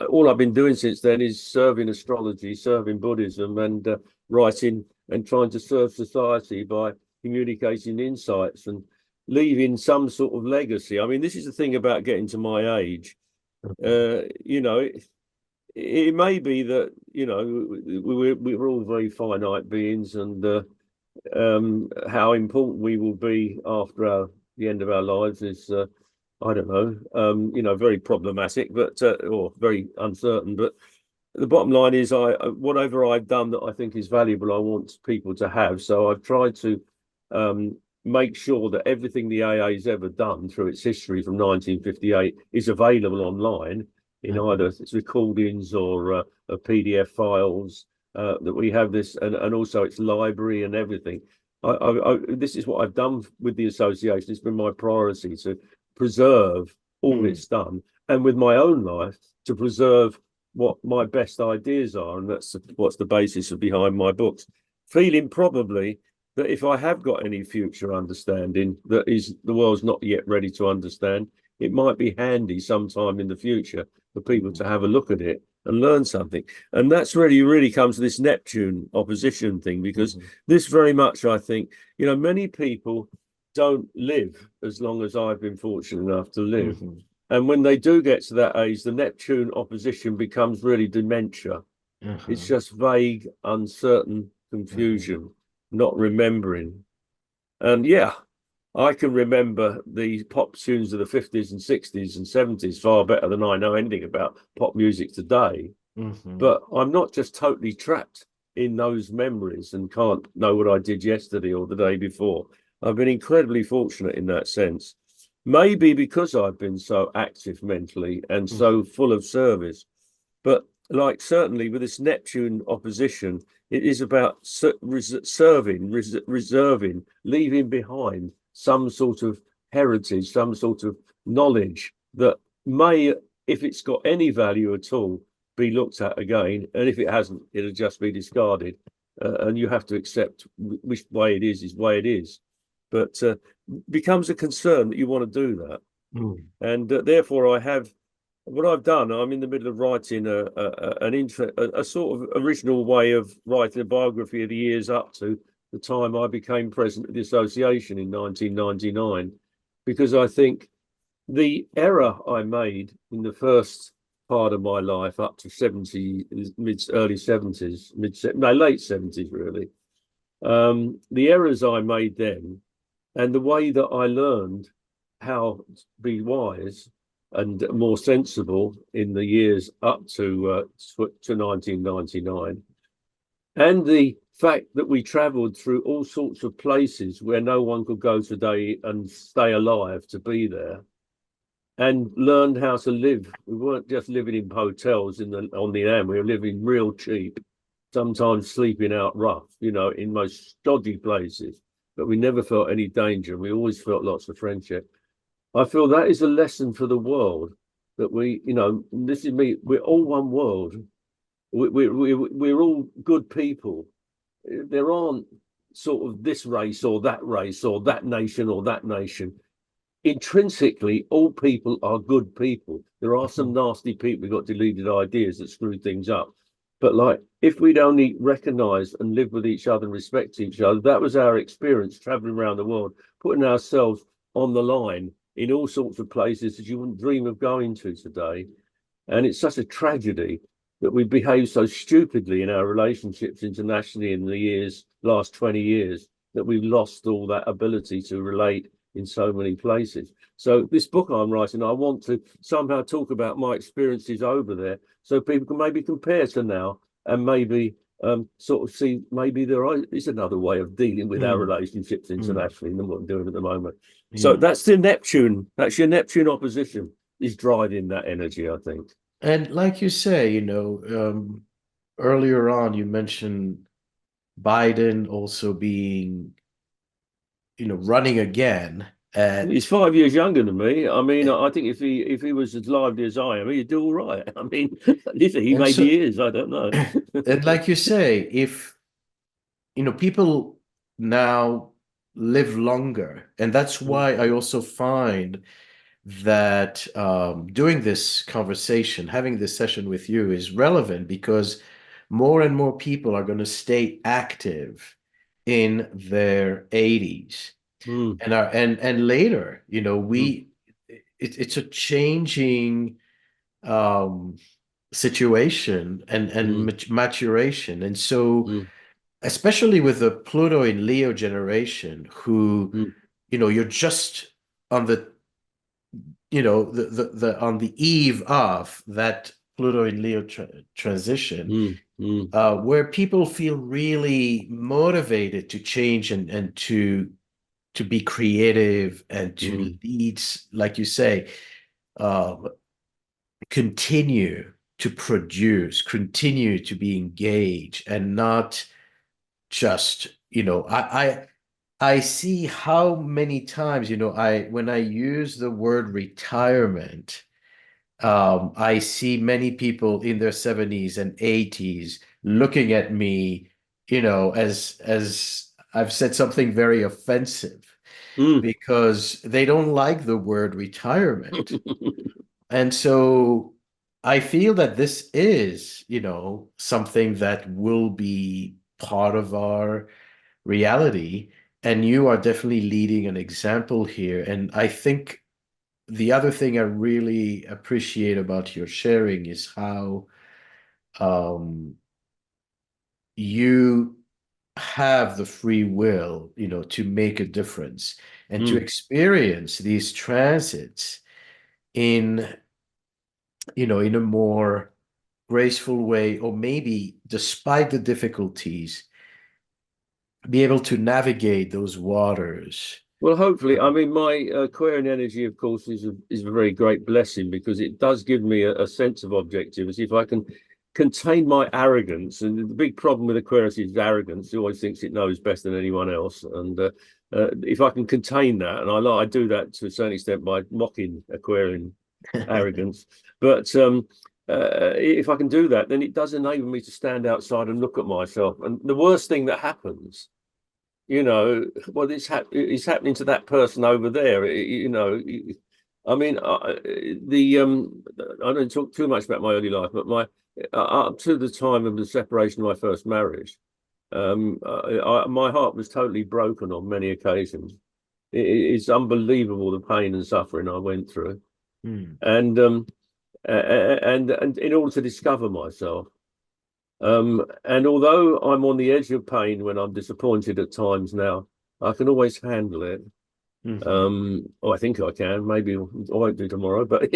all I've been doing since then is serving astrology, serving Buddhism, and writing and trying to serve society by communicating insights and leaving some sort of legacy. I mean, this is the thing about getting to my age. You know, it may be that, you know, we're all very finite beings, and how important we will be after the end of our lives is I don't know, you know, very problematic, but or very uncertain. But the bottom line is, whatever I've done that I think is valuable, I want people to have. So I've tried to make sure that everything the AA has ever done through its history from 1958 is available online in either its recordings or PDF files. That we have this, and also its library and everything. This is what I've done with the association. It's been my priority to preserve all Mm, it's done, and with my own life to preserve what my best ideas are, and that's what's the basis of behind my books. Feeling probably that if I have got any future understanding that is the world's not yet ready to understand, it might be handy sometime in the future for people to have a look at it and learn something. And that's really comes to this Neptune opposition thing, because mhm, this very much, I think, you know, many people don't live as long as I've been fortunate enough to live. mhm, And when they do get to that age, the Neptune opposition becomes really dementia. It's uh-huh, just vague, uncertain uh-huh, confusion, not remembering. And yeah, I can remember the pop tunes of the 50s and 60s and 70s far better than I know anything about pop music today. mhm, But I'm not just totally trapped in those memories and can't know what I did yesterday or the day before. I've been incredibly fortunate in that sense. Maybe because I've been so active mentally and so mhm, full of service. But like certainly with this Neptune opposition, it is about reserving, leaving behind some sort of heritage, some sort of knowledge that may, if it's got any value at all, be looked at again. And if it hasn't, it'll just be discarded. And you have to accept which way it is way it is. But becomes a concern that you want to do that. mm, And therefore, I have what I've done. I'm in the middle of writing a sort of original way of writing a biography of the years up to the time I became president of the association in 1999, because I think the error I made in the first part of my life up to 70, mid early 70s, late 70s really, the errors I made then and the way that I learned how to be wise and more sensible in the years up to 1999, and the fact that we travelled through all sorts of places where no one could go today and stay alive to be there, and learned how to live. We weren't just living in hotels on the Am. We were living real cheap, sometimes sleeping out rough, you know, in most dodgy places. But we never felt any danger. We always felt lots of friendship. I feel that is a lesson for the world, that we, you know, this is me. We're all one world. We're all good people. There aren't sort of this race or that nation or that nation. Intrinsically, all people are good people. There are some mhm, nasty people who've got deleted ideas that screw things up. But like, if we'd only recognize and live with each other and respect each other, that was our experience traveling around the world, putting ourselves on the line in all sorts of places that you wouldn't dream of going to today. And it's such a tragedy that we behave so stupidly in our relationships internationally in the last 20 years, that we've lost all that ability to relate in so many places. So this book I'm writing, I want to somehow talk about my experiences over there, so people can maybe compare to now, and maybe sort of see maybe is another way of dealing with our Mm, relationships mm, internationally than what I'm doing at the moment. So yeah. that's the Neptune. That's your Neptune opposition is driving that energy, I think. And like you say, earlier on, you mentioned Biden also being, running again He's at, 5 years younger than me. I mean, I think if he was as lively as I am, he'd do all right. I mean, if he and maybe so, is, I don't know. and like you say, if, people now live longer, and that's Mm, why I also find that doing this conversation, having this session with you is relevant because more and more people are going to stay active in their 80s mm, and later, mm, it's a changing um situation and mm, maturation. And so mm, especially with the Pluto in Leo generation, who, mm, you're just on the on the eve of that Pluto in Leo transition, mm, mm, where people feel really motivated to change and to be creative and to mm, lead, like you say, uh, continue to produce, continue to be engaged, and not just, I see how many times, I when I use the word retirement, I see many people in their 70s and 80s looking at me, as I've said something very offensive mm. because they don't like the word retirement. And so I feel that this is, something that will be part of our reality. And you are definitely leading an example here. And I think the other thing I really appreciate about your sharing is how um, you have the free will, to make a difference and to Mm. experience these transits in, in a more graceful way, or maybe despite the difficulties, be able to navigate those waters. Well, hopefully, I mean, my Aquarian energy, of course, is a very great blessing because it does give me a sense of objectivity. If I can contain my arrogance, and the big problem with Aquarius is arrogance, it always thinks it knows better than anyone else. And if I can contain that, and I do that to a certain extent by mocking Aquarian arrogance, but if I can do that, then it does enable me to stand outside and look at myself. And the worst thing that happens, well, it's happening to that person over there. I mean, I don't talk too much about my early life, but my up to the time of the separation of my first marriage, my heart was totally broken on many occasions. It's unbelievable the pain and suffering I went through, Hmm. and and in order to discover myself. And although I'm on the edge of pain when I'm disappointed at times now, I can always handle it. Mhm. I think I can. Maybe I won't do tomorrow, but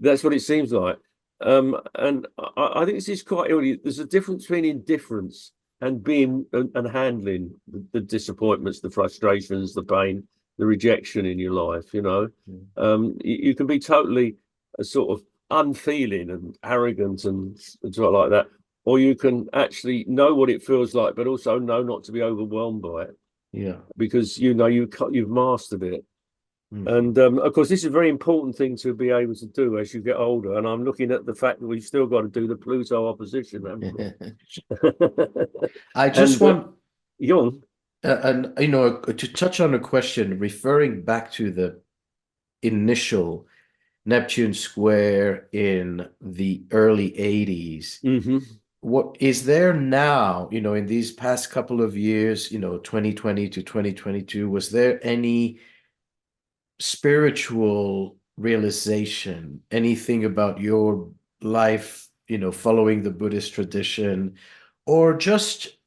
that's what it seems like. And I think this is quite early. There's a difference between indifference and being and handling the disappointments, the frustrations, the pain, the rejection in your life. Mm. You can be totally sort of unfeeling and arrogant and sort of like that, or you can actually know what it feels like, but also know not to be overwhelmed by it Yeah. because you've mastered it. Mhm. And of course, this is a very important thing to be able to do as you get older. And I'm looking at the fact that we've still got to do the Pluto opposition, haven't we? I just and want, young, and to touch on a question referring back to the initial Neptune square in the early 80s. hmm What is there now, in these past couple of years, 2020 to 2022, was there any spiritual realization, anything about your life, following the Buddhist tradition, or just,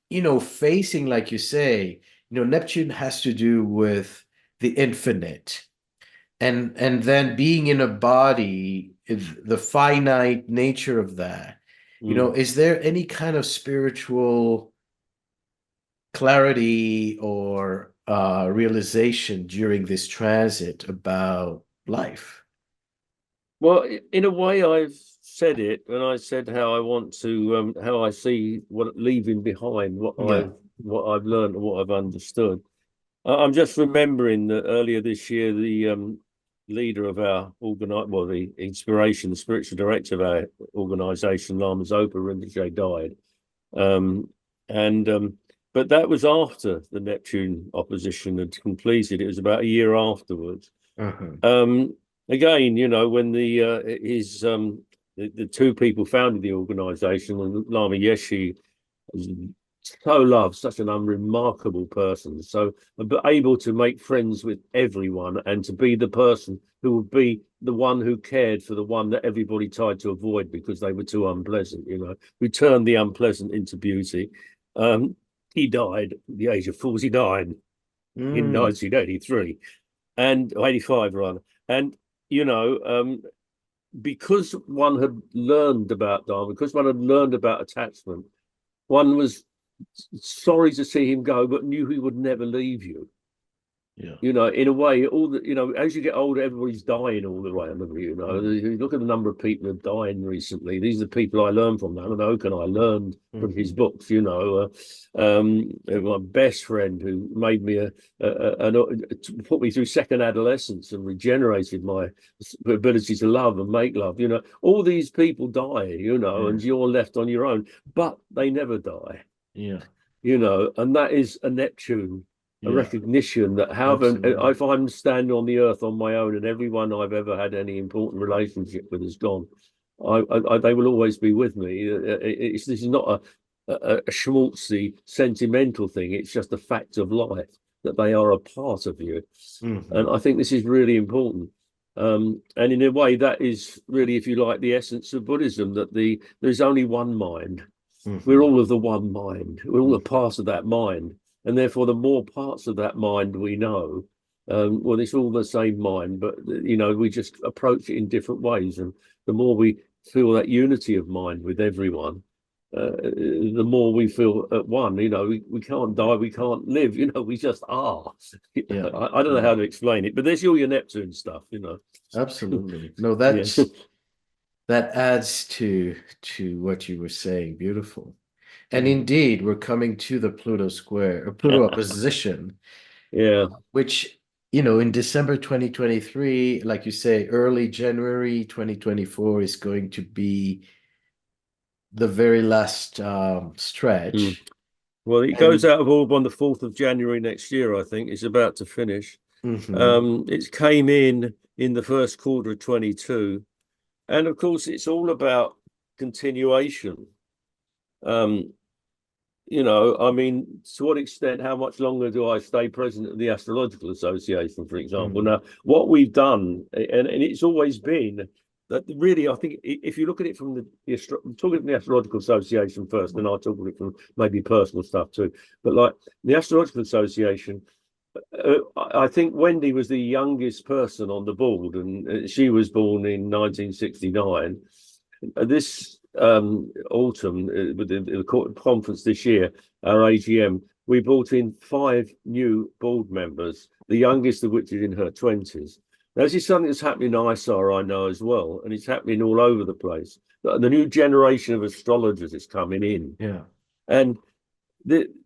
facing, like you say, Neptune has to do with the infinite, and then being in a body, the finite nature of that. Mm. Is there any kind of spiritual clarity or realization during this transit about life? Well, in a way, I've said it, and I said how I want to, how I see what leaving behind, Yeah. what I've learned and what I've understood. I'm just remembering that earlier this year, the leader of our the inspiration, the spiritual director of our organisation, Lama Zopa Rinpoche, died. Um, and But that was after the Neptune opposition had completed. It was about a year afterwards. Uh-huh. Again, when the two people founded the organisation, and Lama Yeshe was so loved, such an unremarkable person, so but able to make friends with everyone and to be the person who would be the one who cared for the one that everybody tried to avoid because they were too unpleasant, who turned the unpleasant into beauty. He died at the age of 49 in Mm, 1983 and 85 rather. And you know, because one had learned about Dharma, because one had learned about attachment, one was sorry to see him go, but knew he would never leave you. yeah. In a way, as you get older, everybody's dying all around them. You look at the number of people who are dying recently. These are the people I learned from. Alan Oken, I learned from his books. My best friend who made me put me through second adolescence and regenerated my ability to love and make love. All these people die. And you're left on your own, but they never die. Yeah. And that is a Neptune, a Yeah. recognition that however, Absolutely. if I'm standing on the earth on my own and everyone I've ever had any important relationship with is gone, they will always be with me. This is not a schmaltzy sentimental thing. It's just a fact of life that they are a part of you. And Hmm. I think this is really important. And in a way, that is really, if you like, the essence of Buddhism, that there's only one mind. We're Hmm. all of the one mind. We're all a part of that mind. And therefore, the more parts of that mind we know, well, it's all the same mind, but we just approach it in different ways. And the more we feel that unity of mind with everyone, the more we feel at one. We can't die, we can't live. We just are. Yeah. I don't know Yeah. how to explain it, but there's all your Neptune stuff. Absolutely. No, Yeah. that adds to what you were saying. Beautiful. And Mm. indeed, we're coming to the Pluto square, or Pluto opposition, Yeah. which, in December 2023, like you say, early January 2024 is going to be the very last Mm. stretch. Well, it goes And out of orb on the 4th of January next year, I think. It's about to finish. mhm, It came in the first quarter of 22. And of course, it's all about continuation. Um, I mean, to what extent, how much longer do I stay president of the Astrological Association, for example? mhm, Now, what we've done, and it's always been that really, I think if you look at it from talking from the Astrological Association first, and I'll talk about it from maybe personal stuff too. But like the Astrological Association, I think Wendy was the youngest person on the board, and she was born in 1969. This autumn, with the conference this year, our AGM, we brought in 5 new board members, the youngest of which is in her 20s. Now, this is something that's happening in ISAR, I know as well, and it's happening all over the place. The new generation of astrologers is coming in. yeah, And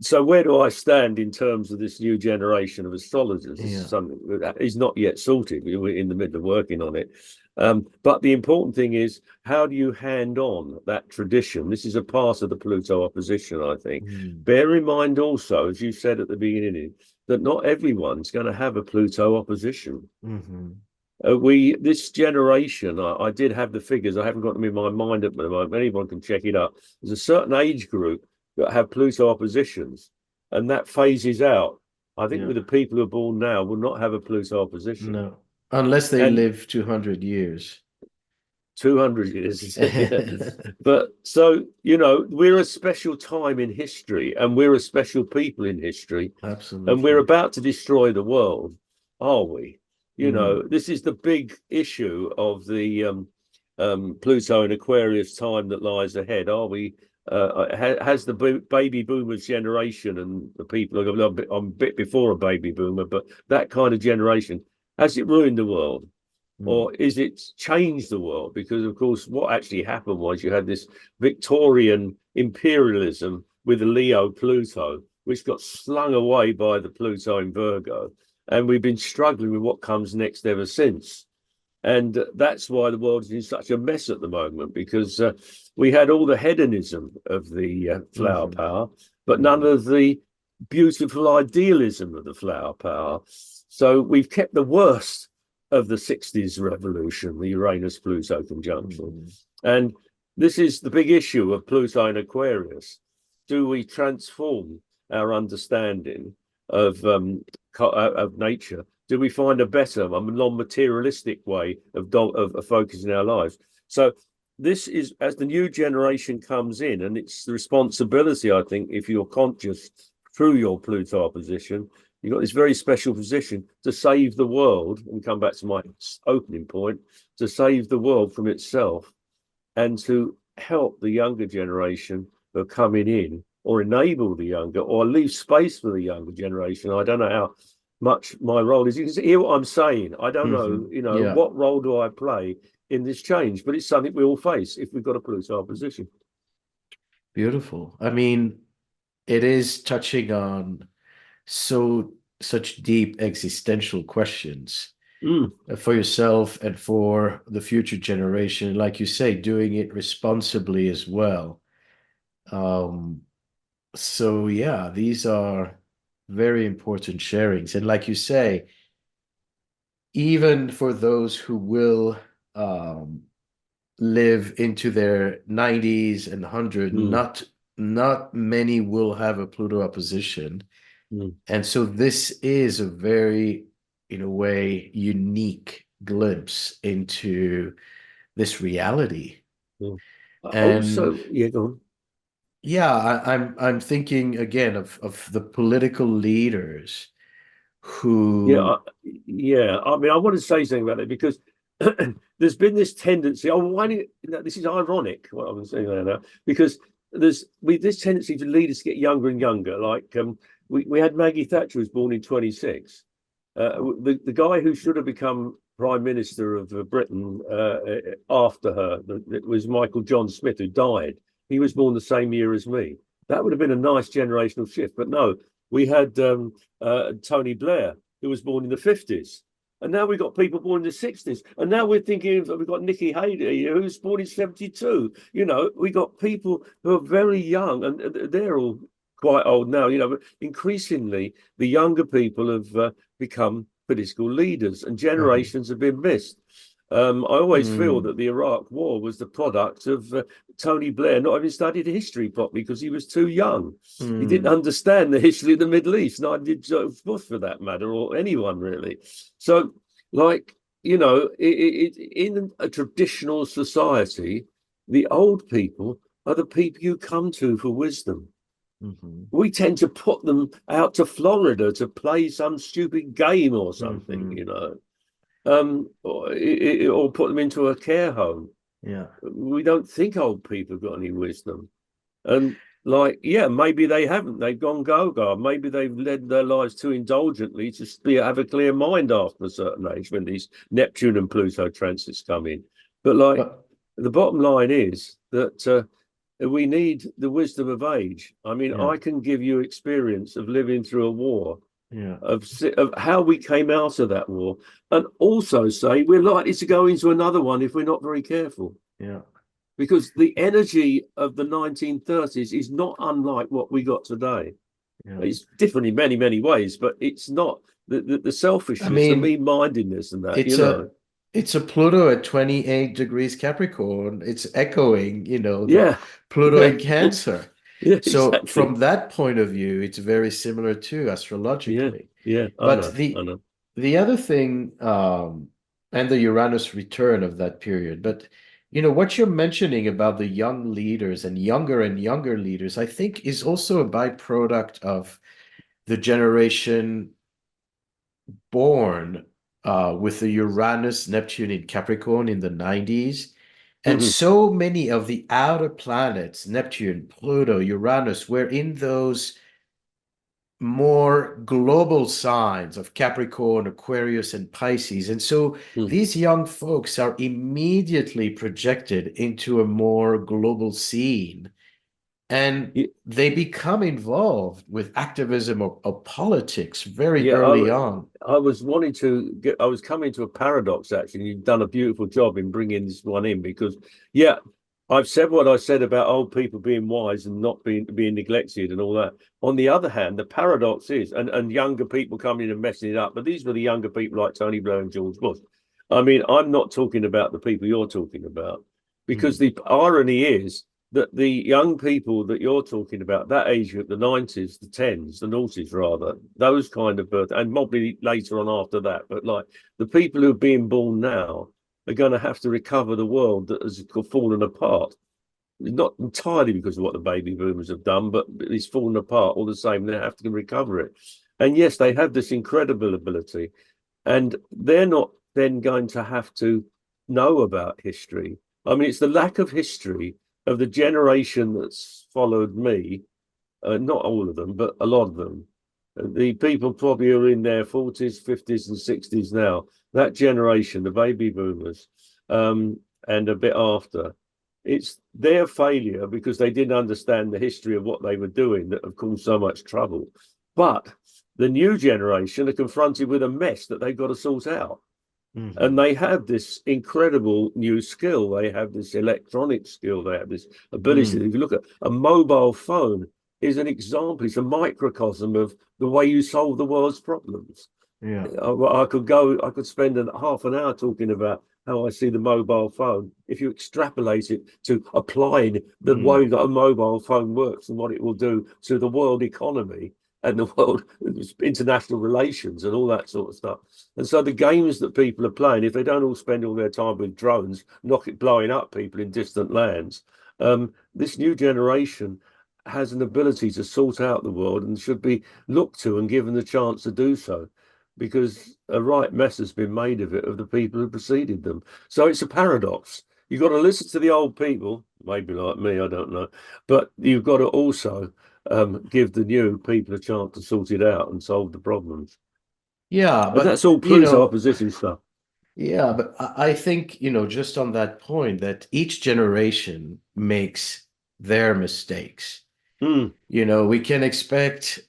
so where do I stand in terms of this new generation of astrologers? This is yeah, something that is not yet sorted. We're in the middle of working on it. But the important thing is, how do you hand on that tradition? This is a part of the Pluto opposition, I think. mm, Bear in mind also, as you said at the beginning, that not everyone's going to have a Pluto opposition. mhm, This generation, I did have the figures. I haven't got them in my mind at the moment. Anyone can check it up. There's a certain age group that have Pluto oppositions, and that phases out. I think yeah, with the people who are born now will not have a Pluto opposition. no, unless they And live 200 years. 200 years. Yeah. But so, we're a special time in history and we're a special people in history and we're Absolutely. about to destroy the world. are we? You know, this is the big issue of the Pluto and Aquarius time that lies ahead. Are we? Has the baby boomers generation and the people I'm a bit before a baby boomer, but that kind of generation, has it ruined the world? Or is it changed the world? Because, of course, what actually happened was you had this Victorian imperialism with the Leo Pluto, which got slung away by the Pluto in Virgo. And we've been struggling with what comes next ever since. And that's why the world is in such a mess at the moment, because we had all the hedonism of the flower power, but none of the beautiful idealism of the flower power. So we've kept the worst of the 60s revolution, the Uranus-Pluto conjunction. And this is the big issue of Pluto and Aquarius. Do we transform our understanding of nature? Do we find a better, non-materialistic way of focusing our lives? So this is, as the new generation comes in, and it's the responsibility, I think, if you're conscious through your Pluto opposition, you've got this very special position to save the world, and come back to my opening point, to save the world from itself and to help the younger generation who are coming in, or enable the younger, or leave space for the younger generation. I don't know how much my role is. You can hear what I'm saying. I don't know, what role do I play in this change? But it's something we all face if we've got a Pluto opposition. Beautiful. I mean, it is touching on such deep existential questions for yourself and for the future generation. Like you say, doing it responsibly as well. So yeah, these are very important sharings. And like you say, even for those who will live into their 90s and 100, not many will have a Pluto opposition. And so this is a very, in a way, unique glimpse into this reality. And also, yeah, go on. Yeah, I'm thinking again of the political leaders who Yeah. I mean, I want to say something about it because there's been this tendency. This is ironic what I'm saying now, because there's this tendency for leaders to get younger and younger. Like we had Maggie Thatcher, who was born in 26. The guy who should have become Prime Minister of Britain after her, it was Michael John Smith, who died. He was born the same year as me. That would have been a nice generational shift. But no, we had Tony Blair, who was born in the 50s. And now we've got people born in the 60s. And now we're thinking we've got Nikki Haley, who's born in 72. We got people who are very young, and they're all quite old now, but increasingly the younger people have become political leaders, and generations have been missed. I always feel that the Iraq War was the product of Tony Blair not having studied history properly because he was too young. He didn't understand the history of the Middle East, and I did Bush for that matter, or anyone really. So, in a traditional society, the old people are the people you come to for wisdom. We tend to put them out to Florida to play some stupid game or something, or put them into a care home. Yeah. We don't think old people have got any wisdom. And maybe they haven't. They've gone go-go. Maybe they've led their lives too indulgently to have a clear mind after a certain age when these Neptune and Pluto transits come in. But the bottom line is that we need the wisdom of age. I mean, I can give you experience of living through a war, of how we came out of that war, and also say we're likely to go into another one if we're not very careful. Yeah. Because the energy of the 1930s is not unlike what we got today. Yeah. It's different in many, many ways, but it's not the selfishness, the mean-mindedness and that, It's a Pluto at 28 degrees Capricorn. It's echoing, Pluto in Cancer. Yeah, so exactly. From that point of view, it's very similar too, astrologically. Yeah. But I know. The other thing, and the Uranus return of that period, but what you're mentioning about the young leaders and younger leaders, I think is also a byproduct of the generation born with the Uranus Neptune in Capricorn in the 90s. And so many of the outer planets, Neptune, Pluto, Uranus, were in those more global signs of Capricorn, Aquarius, and Pisces. And so these young folks are immediately projected into a more global scene, and they become involved with activism or politics very Yeah, early on. I was wanting to get, I was coming to a paradox actually. You've done a beautiful job in bringing this one in because, yeah, I've said what I said about old people being wise and not being neglected and all that. On the other hand, the paradox is, and younger people coming in and messing it up, but these were the younger people like Tony Blair and George Bush. I mean, I'm not talking about the people you're talking about because Mm, the irony is that the young people that you're talking about, that age group, the 90s, the 10s, the noughties rather, those kind of birth, and probably later on after that, but like the people who are being born now are going to have to recover the world that has fallen apart. Not entirely because of what the baby boomers have done, but it's fallen apart all the same. They have to recover it. And yes, they have this incredible ability, and they're not then going to have to know about history. I mean, it's the lack of history of the generation that's followed me, not all of them, but a lot of them. The people probably are in their 40s, 50s, and 60s now. That generation, the baby boomers, and a bit after, it's their failure because they didn't understand the history of what they were doing that have caused so much trouble. But the new generation are confronted with a mess that they've got to sort out. And mhm, they have this incredible new skill. They have this electronic skill. They have this ability. mm, If you look at a mobile phone, is an example. It's a microcosm of the way you solve the world's problems. yeah. I could spend half an hour talking about how I see the mobile phone. If you extrapolate it to applying the Mm, way that a mobile phone works and what it will do to the world economy and the world international relations and all that sort of stuff. And so the games that people are playing, if they don't all spend all their time with drones, blowing up people in distant lands, this new generation has an ability to sort out the world and should be looked to and given the chance to do so because a right mess has been made of it of the people who preceded them. So it's a paradox. You've got to listen to the old people, maybe like me, I don't know, but you've got to also give the new people a chance to sort it out and solve the problems. yeah, And but that's all police opposition stuff. yeah, but I think, just on that point, that each generation makes their mistakes. Mm, We can expect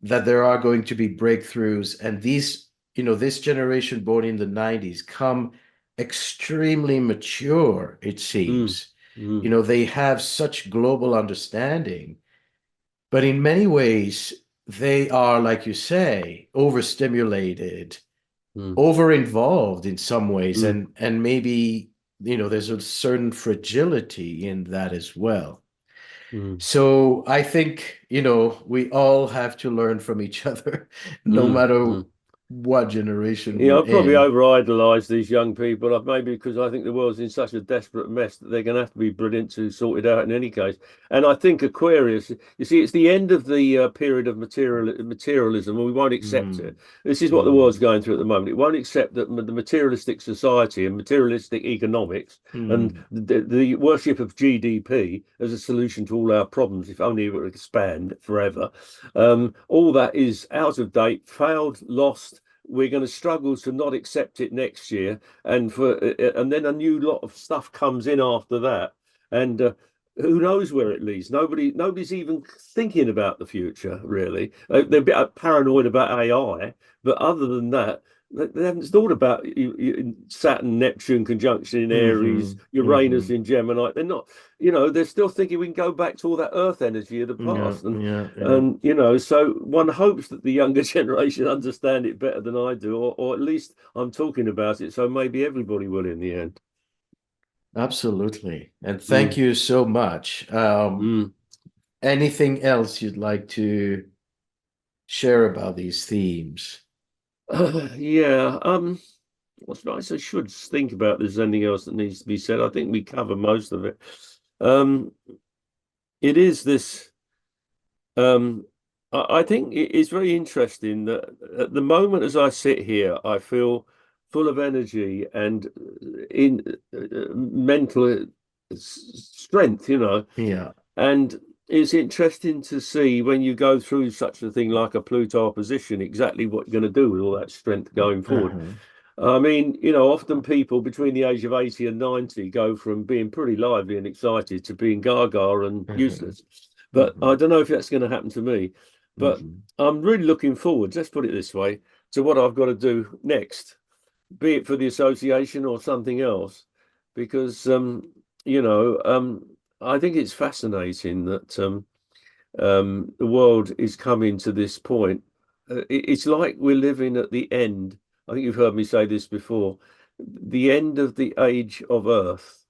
that there are going to be breakthroughs, and this generation born in the 90s come extremely mature, it mm, seems. mm, They have such global understanding, but in many ways, they are, like you say, overstimulated, mm, over-involved in some ways, mm, and maybe, there's a certain fragility in that as well. mm, So I think, we all have to learn from each other, no mm, matter mm. what generation Yeah, we're I've probably in. over idolized these young people. Maybe because I think the world's in such a desperate mess that they're going to have to be brilliant to sort it out in any case. And I think Aquarius, you see, it's the end of the period of materialism, and we won't accept Mm, it. This is what the world's mm, going through at the moment. It won't accept that the materialistic society and materialistic economics and mm, the worship of GDP as a solution to all our problems, if only it would expand forever. All that is out of date, failed, lost. We're going to struggle to not accept it next year, and then a new lot of stuff comes in after that, and who knows where it leads? Nobody's even thinking about the future really. They're a bit paranoid about AI, but other than that, they haven't thought about Saturn, Neptune conjunction in Aries, mm, Uranus mm. in Gemini. They're not, they're still thinking we can go back to all that Earth energy of the Yeah, past, and yeah, yeah. and so one hopes that the younger generation understand it better than I do, or at least I'm talking about it, so maybe everybody will in the end. Absolutely. And thank Mm, you so much. mm. Anything else you'd like to share about these themes? Yeah. What's nice? I should think about there's anything else that needs to be said. I think we cover most of it. Um, it is this. Um, I think it's very interesting that at the moment as I sit here, I feel full of energy and in mental strength, Yeah. And it's interesting to see when you go through such a thing like a Pluto opposition, exactly what you're going to do with all that strength going forward. Uh-huh. I mean, often people between the age of 80 and 90 go from being pretty lively and excited to being gaga and Uh-huh. useless. But Uh-huh. I don't know if that's going to happen to me. But Uh-huh. I'm really looking forward, let's put it this way, to what I've got to do next, be it for the association or something else, because I think it's fascinating that the world is coming to this point. It's like we're living at the end. I think you've heard me say this before. The end of the age of Earth,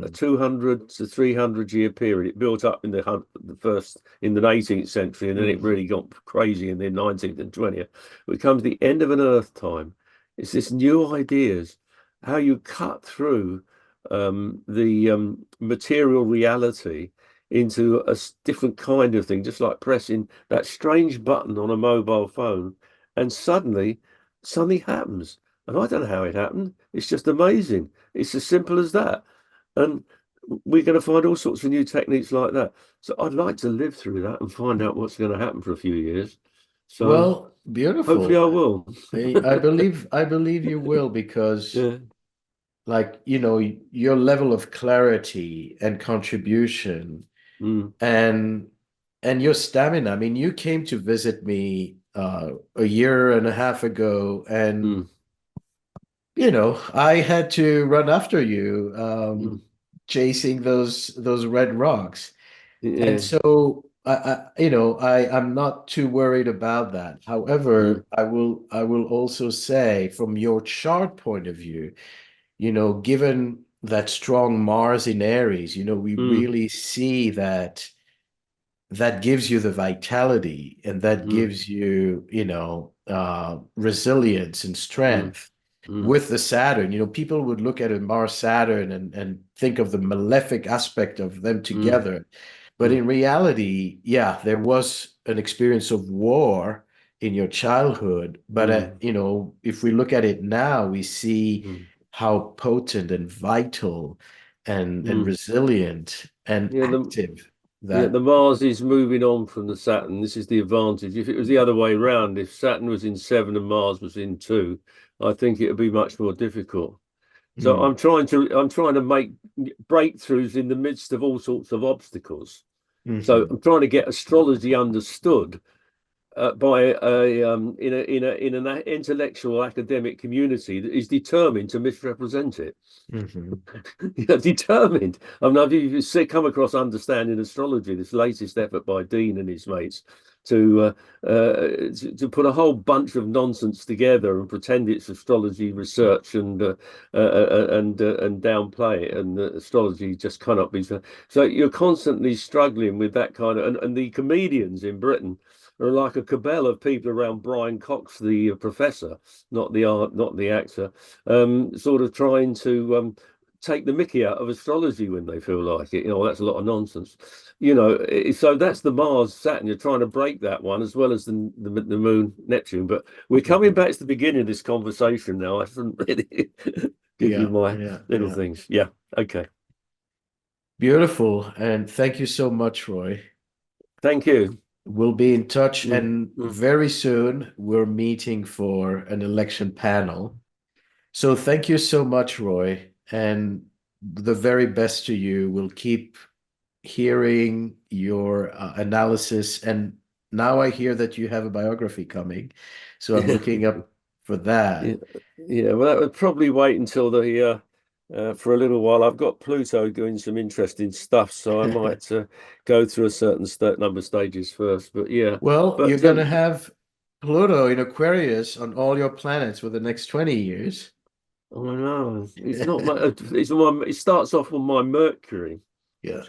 a Uh-huh. 200 to 300 year period. It built up in the first in the 18th century, and then it Uh-huh. really got crazy in the 19th and 20th. It comes the end of an Earth time. It's this new ideas, how you cut through the material reality into a different kind of thing, just like pressing that strange button on a mobile phone, and suddenly something happens. And I don't know how it happened. It's just amazing. It's as simple as that. And we're going to find all sorts of new techniques like that. So I'd like to live through that and find out what's going to happen for a few years. So Well, hopefully beautiful. I will. I believe you will because Yeah. like, your level of clarity and contribution Mm, and your stamina. I mean, you came to visit me a year and a half ago, and mm, I had to run after you, mm. chasing those red rocks. And Yeah. so I'm not too worried about that. Mm, However, I will also say from your chart point of view, given that strong Mars in Aries, we mm, really see that gives you the vitality, and that mm, gives you, resilience and mm, strength mm, with the Saturn. People would look at a Mars Saturn and think of the malefic aspect of them mm, together. But mm, in reality, yeah, there was an experience of war in your childhood. But, mm, if we look at it now, we see mm, how potent and vital and mm. resilient and Yeah, active the that. Mars is moving on from the Saturn. This is the advantage. If it was the other way around, if Saturn was in seven and Mars was in two, I think it would be much more difficult. So Mm, I'm trying to make breakthroughs in the midst of all sorts of obstacles. So mhm, I'm trying to get astrology understood by a in an intellectual academic community that is determined to misrepresent it. mhm, Determined. I mean, if you come across Understanding Astrology, this latest effort by Dean and his mates to put a whole bunch of nonsense together and pretend it's astrology research and downplay it, and astrology just cannot be so. So you're constantly struggling with that kind of, and the comedians in Britain are like a cabal of people around Brian Cox, the professor, not the actor, sort of trying to take the mickey out of astrology when they feel like it. That's a lot of nonsense. So that's the Mars Saturn. You're trying to break that one as well as the Moon Neptune. But we're coming mhm. back to the beginning of this conversation now. I shouldn't really give you Yeah, my yeah, little yeah. things. Yeah. Okay. Beautiful. And thank you so much, Roy. Thank you. We'll be in touch, Mm, and mm. very soon we're meeting for an election panel. So thank you so much, Roy, and the very best to you. We'll keep hearing your analysis. And now I hear that you have a biography coming. So I'm looking up for Yeah, that. yeah. Well, that would probably wait until the for a little while. I've got Pluto doing some interesting stuff, so I might go through a certain number of stages first. But yeah, Well, you're but going to have Pluto in Aquarius on all your planets for the next 20 years. I know it's not my. It's my. It starts off on my Mercury. Yeah.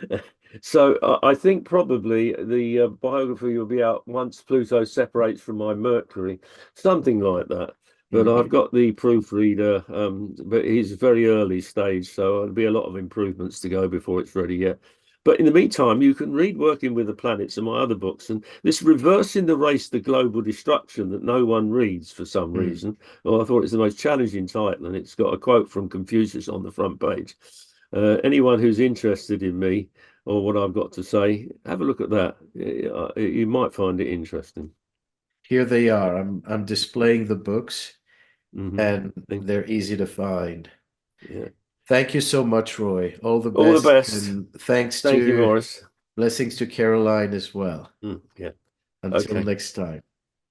So I think probably the biography will be out once Pluto separates from my Mercury, something like that. But I've Mhm. got the proofreader, but he's very early stage, so there'll be a lot of improvements to go before it's ready yet. But in the meantime, you can read Working with the Planets and my other books, and this Reversing the Race to Global Destruction that no one reads for some Mm. reason. Well, I thought it's the most challenging title, and it's got a quote from Confucius on the front page. Anyone who's interested in me or what I've got to say, have a look at that. You might find it interesting. Here they are. I'm displaying the books, and Thank you. they're easy to find. Yeah. Thank you so much, Roy. All the All the best, best. and thanks Thank you, to Maurice. blessings to Caroline as well. Yeah. Until Okay. next time.